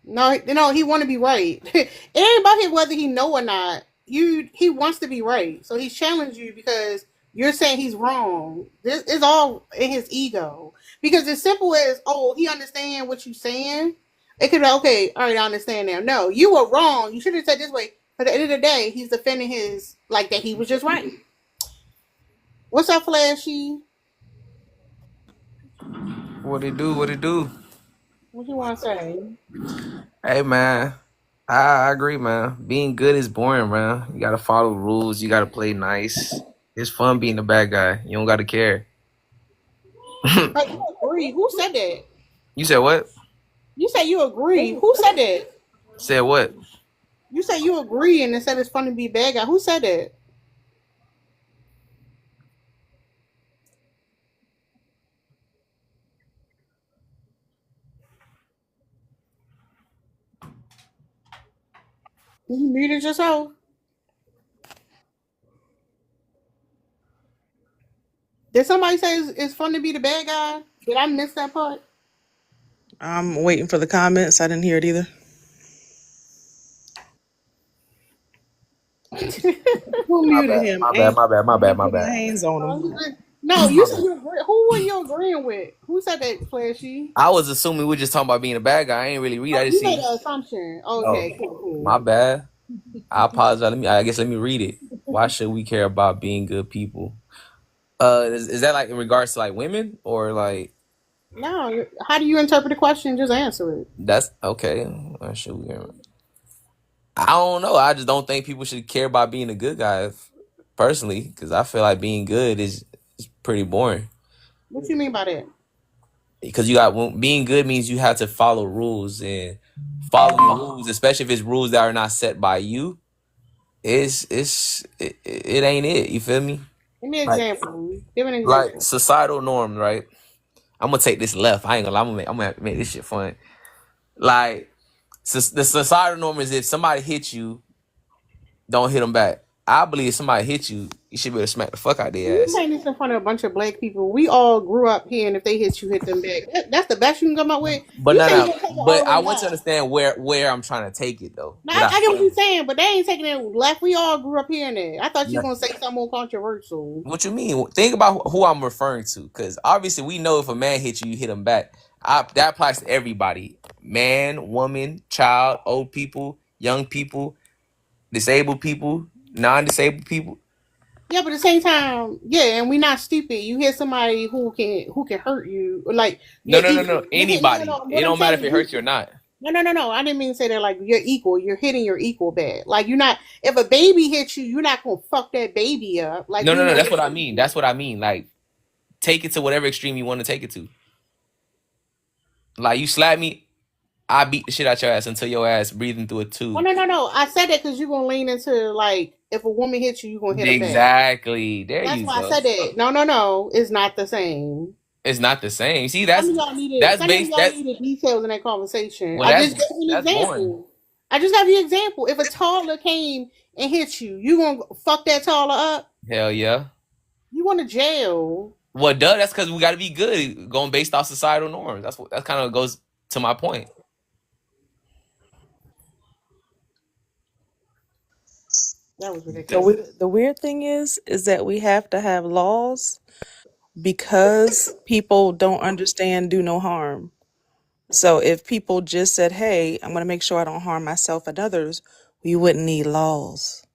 Speaker 2: No, he want to be right. It ain't about him whether he know or not. He wants to be right, so he's challenged you because you're saying he's wrong. This is all in his ego. Because as simple as, oh, he understand what you're saying. It could be okay. All right, I understand now. No, you were wrong. You should have said this way. But at the end of the day, he's defending his like that. He was just right. What's up, Flashy?
Speaker 8: What it do? What it do?
Speaker 2: What you want to say?
Speaker 8: Hey man, I agree, man. Being good is boring, man. You gotta follow rules. You gotta play nice. It's fun being the bad guy. You don't gotta care.
Speaker 2: Like, you agree? Who said that?
Speaker 8: You said what?
Speaker 2: You said you agree. Who said that?
Speaker 8: Said what?
Speaker 2: You said you agree and it said it's fun to be a bad guy. Who said that? You muted yourself. Did somebody say it's fun to be the bad guy? Did I miss that part?
Speaker 9: I'm waiting for the comments. I didn't hear it either. Who
Speaker 8: My
Speaker 9: muted
Speaker 8: bad.
Speaker 9: him?
Speaker 8: My bad. My bad. My bad.
Speaker 9: Ain't
Speaker 8: My
Speaker 9: put my
Speaker 8: bad.
Speaker 9: hands on him.
Speaker 2: No, you said you agree. Who were you agreeing with? Who said that, Flashy?
Speaker 8: I was assuming we were just talking about being a bad guy. I ain't really read.
Speaker 2: Oh,
Speaker 8: I just
Speaker 2: you made
Speaker 8: see.
Speaker 2: an assumption.
Speaker 8: Oh,
Speaker 2: Okay, cool.
Speaker 8: my bad. I apologize. I guess let me read it. Why should we care about being good people? Is that like in regards to like women or like
Speaker 2: No, how do you interpret the question? Just answer it.
Speaker 8: that's okay? Why should we care? I don't know. I just don't think people should care about being a good guy, personally, because I feel like being good is pretty boring.
Speaker 2: What you mean by that?
Speaker 8: Because you got being good means you have to follow rules and following rules, especially if it's rules that are not set by you. It ain't it. You feel me?
Speaker 2: Give me an
Speaker 8: Like
Speaker 2: example. Give an
Speaker 8: like
Speaker 2: example.
Speaker 8: societal norms, right? I'm gonna take this left. I ain't gonna lie. I'm gonna make this shit fun. Like the societal norm is if somebody hits you, don't hit them back. I believe if somebody hits you, you should be able to smack the fuck out their
Speaker 2: You
Speaker 8: ass.
Speaker 2: saying this in front of a bunch of black people. We all grew up here, and if they hit you, hit them back. That's the best you can come up with.
Speaker 8: But
Speaker 2: You
Speaker 8: no,
Speaker 2: say you
Speaker 8: no.
Speaker 2: gonna take it all
Speaker 8: But
Speaker 2: the
Speaker 8: I
Speaker 2: way
Speaker 8: want to
Speaker 2: left.
Speaker 8: understand where I'm trying to take it though.
Speaker 2: Now, I get what you're saying, but they ain't taking it left. We all grew up hearing it. I thought you were gonna say something more controversial.
Speaker 8: What you mean? Think about who I'm referring to, because obviously we know if a man hits you, you hit him back. That applies to everybody: man, woman, child, old people, young people, disabled people, non-disabled people.
Speaker 2: Yeah, but at the same time, yeah, and we not stupid. You hear somebody who can hurt you, like
Speaker 8: No,
Speaker 2: you're
Speaker 8: no, no,
Speaker 2: equal.
Speaker 8: no.
Speaker 2: You're hitting, no,
Speaker 8: Anybody.
Speaker 2: no.
Speaker 8: It
Speaker 2: What I'm
Speaker 8: don't matter
Speaker 2: saying
Speaker 8: if it
Speaker 2: is,
Speaker 8: hurts you or not.
Speaker 2: no. I didn't mean to say that. Like you're equal. You're hitting your equal back. Like you're not. If a baby hits you, you're not gonna fuck that baby up. Like
Speaker 8: No,
Speaker 2: we
Speaker 8: no, no.
Speaker 2: know.
Speaker 8: That's what I mean. That's what I mean. Like, take it to whatever extreme you want to take it to. Like, you slap me, I beat the shit out your ass until your ass breathing through a
Speaker 2: Oh
Speaker 8: tube.
Speaker 2: no. I said that because you're gonna lean into like if a woman hits you, you're gonna hit her back.
Speaker 8: Exactly. There
Speaker 2: That's
Speaker 8: you
Speaker 2: why I
Speaker 8: go.
Speaker 2: said that. No. It's not the same.
Speaker 8: It's not the same. See,
Speaker 2: Some of y'all
Speaker 8: that's based
Speaker 2: needed details in that conversation.
Speaker 8: well
Speaker 2: I
Speaker 8: that's
Speaker 2: just gave you an
Speaker 8: that's boring.
Speaker 2: example. I just gave you an example. If a toddler came and hit you, you gonna fuck that toddler up?
Speaker 8: Hell yeah.
Speaker 2: You going to jail?
Speaker 8: Well, duh. That's because we got to be good, going based off societal norms. That kind of goes to my point.
Speaker 2: That was ridiculous.
Speaker 9: The weird thing is that we have to have laws because people don't understand do no harm. So if people just said, "Hey, I'm going to make sure I don't harm myself and others," we wouldn't need laws.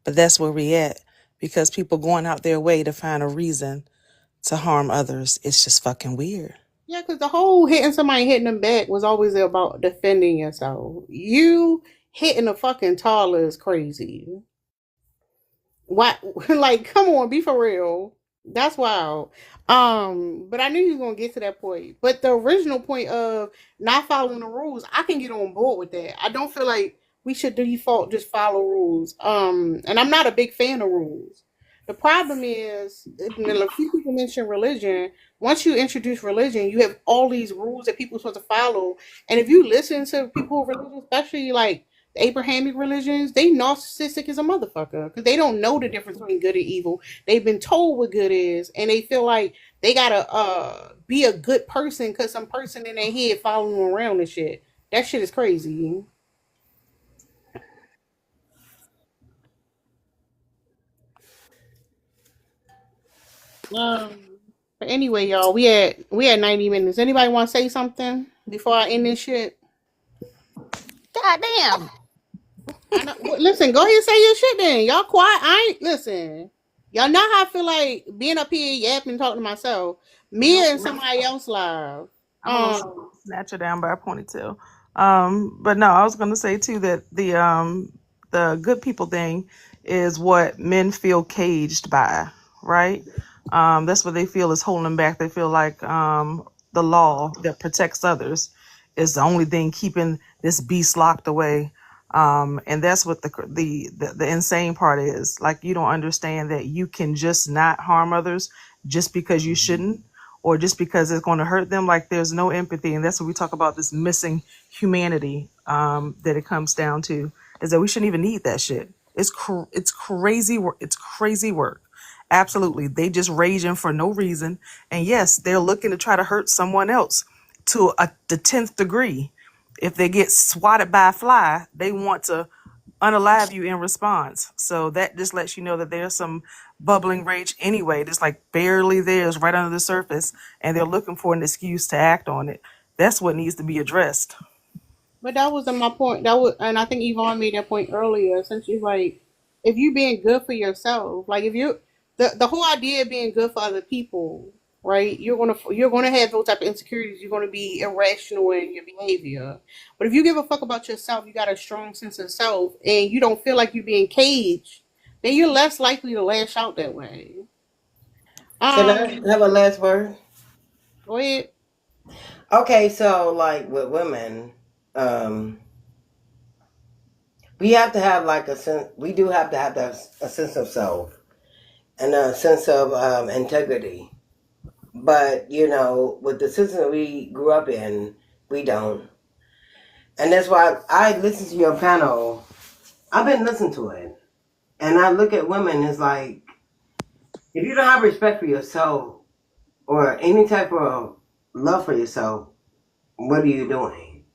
Speaker 9: But that's where we at because people going out their way to find a reason to harm others. It's just fucking weird.
Speaker 2: Yeah, because the whole hitting them back was always about defending yourself. You hitting a fucking toddler is crazy. Why? Like, come on, be for real. That's wild. But I knew you was gonna get to that point. But the original point of not following the rules, I can get on board with that. I don't feel like we should default just follow rules. And I'm not a big fan of rules. The problem is, a few people mention religion. Once you introduce religion, you have all these rules that people are supposed to follow. And if you listen to people with religion, especially like the Abrahamic religions, they narcissistic as a motherfucker because they don't know the difference between good and evil. They've been told what good is, and they feel like they gotta be a good person because some person in their head following them around and shit. That shit is crazy. Um. But anyway, y'all, we had 90 minutes. Anybody want to say something before I end this shit?
Speaker 3: Goddamn.
Speaker 2: I know, listen, go ahead and say your shit then. Y'all quiet. I ain't listen. Y'all know how I feel like being up here yapping, talking to myself. Me and somebody else live.
Speaker 9: I'm gonna snatch her down by a ponytail. But no, I was gonna say too that the good people thing is what men feel caged by, right? That's what they feel is holding them back. They feel like the law that protects others is the only thing keeping this beast locked away. And that's what the insane part is. Like, you don't understand that you can just not harm others just because you shouldn't, or just because it's going to hurt them. Like, there's no empathy, and that's what we talk about, this missing humanity, that it comes down to, is that we shouldn't even need that shit. It's crazy work. It's crazy work. Absolutely, they just raging for no reason, and yes, they're looking to try to hurt someone else to the 10th degree. If they get swatted by a fly, they want to unalive you in response. So that just lets you know that there's some bubbling rage anyway, just like barely there's right under the surface, and they're looking for an excuse to act on it. That's what needs to be addressed.
Speaker 2: But that wasn't my point. That was, and I think Yvonne made that point earlier. Essentially, like, if you being good for yourself, like if you, the whole idea of being good for other people, right? You're gonna have those type of insecurities. You're gonna be irrational in your behavior. But if you give a fuck about yourself, you got a strong sense of self, and you don't feel like you're being caged, then you're less likely to lash out that way.
Speaker 4: Can I
Speaker 2: Um,
Speaker 4: have a last word?
Speaker 2: Go ahead.
Speaker 4: Okay, so like with women, um, we have to have like a sense. We do have to have that, a sense of self and a sense of integrity. But you know, with the system we grew up in, we don't. And that's why I listen to your panel. I've been listening to it, and I look at women as like, if you don't have respect for yourself or any type of love for yourself, what are you doing?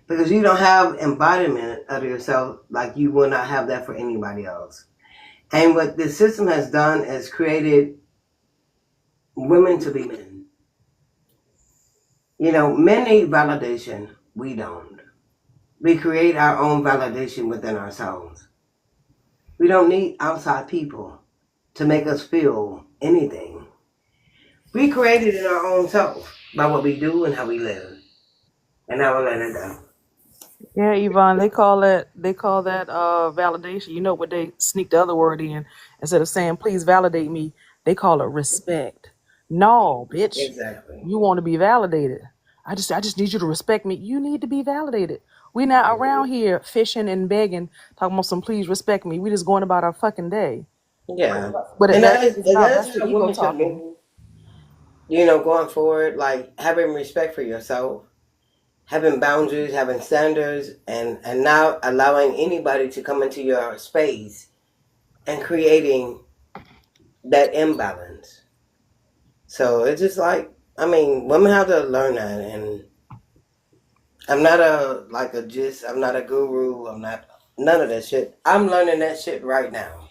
Speaker 4: Because you don't have embodiment of yourself, like you will not have that for anybody else. And what the system has done is created women to be men. You know, men need validation. We don't. We create our own validation within ourselves. We don't need outside people to make us feel anything. We created it in our own self by what we do and how we live. And I will let it go.
Speaker 9: Yeah, Yvonne, they call that validation. You know what, they sneak the other word in instead of saying please validate me, they call it respect. No, bitch.
Speaker 4: Exactly.
Speaker 9: You want to be validated. I just need you to respect me. You need to be validated. We not around here fishing and begging, talking about some please respect me. We just going about our fucking day.
Speaker 4: Yeah.
Speaker 9: But
Speaker 4: And
Speaker 9: that's what it's about.
Speaker 4: that's
Speaker 9: That's the
Speaker 4: how
Speaker 9: ego
Speaker 4: women should
Speaker 9: talking.
Speaker 4: move, you know, going forward, like having respect for yourself, having boundaries, having standards, and not allowing anybody to come into your space and creating that imbalance. So it's just like, I mean, women have to learn that. And I'm not I'm not a guru. I'm not none of that shit. I'm learning that shit right now.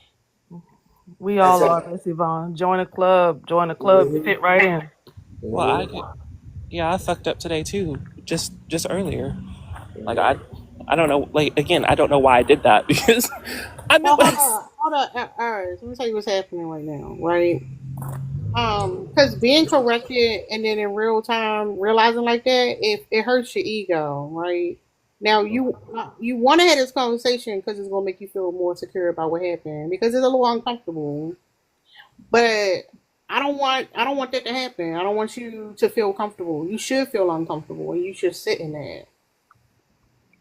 Speaker 9: We
Speaker 4: And
Speaker 9: all
Speaker 4: so,
Speaker 9: are, Miss Yvonne. Join a club. Join a club. You
Speaker 4: mhm,
Speaker 9: fit right in.
Speaker 5: Well,
Speaker 4: mhm,
Speaker 5: yeah, I fucked up today too. Just earlier. Like
Speaker 4: mhm.
Speaker 5: I don't know. Like again, I don't know why I did that because I
Speaker 2: Oh,
Speaker 5: meant what
Speaker 2: hold
Speaker 5: I said.
Speaker 2: on, hold on. Let me tell you what's happening right now, right? Because being corrected and then in real time realizing like that, it hurts your ego, right? Now you want to have this conversation because it's gonna make you feel more secure about what happened because it's a little uncomfortable. But I don't want that to happen. I don't want you to feel comfortable. You should feel uncomfortable and you should sit in that.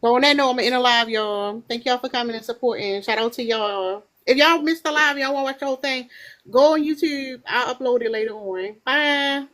Speaker 2: So on that note, I'm gonna end the live, y'all. Thank y'all for coming and supporting. Shout out to y'all. If y'all missed the live, y'all want to watch the whole thing, go on YouTube. I'll upload it later on. Bye.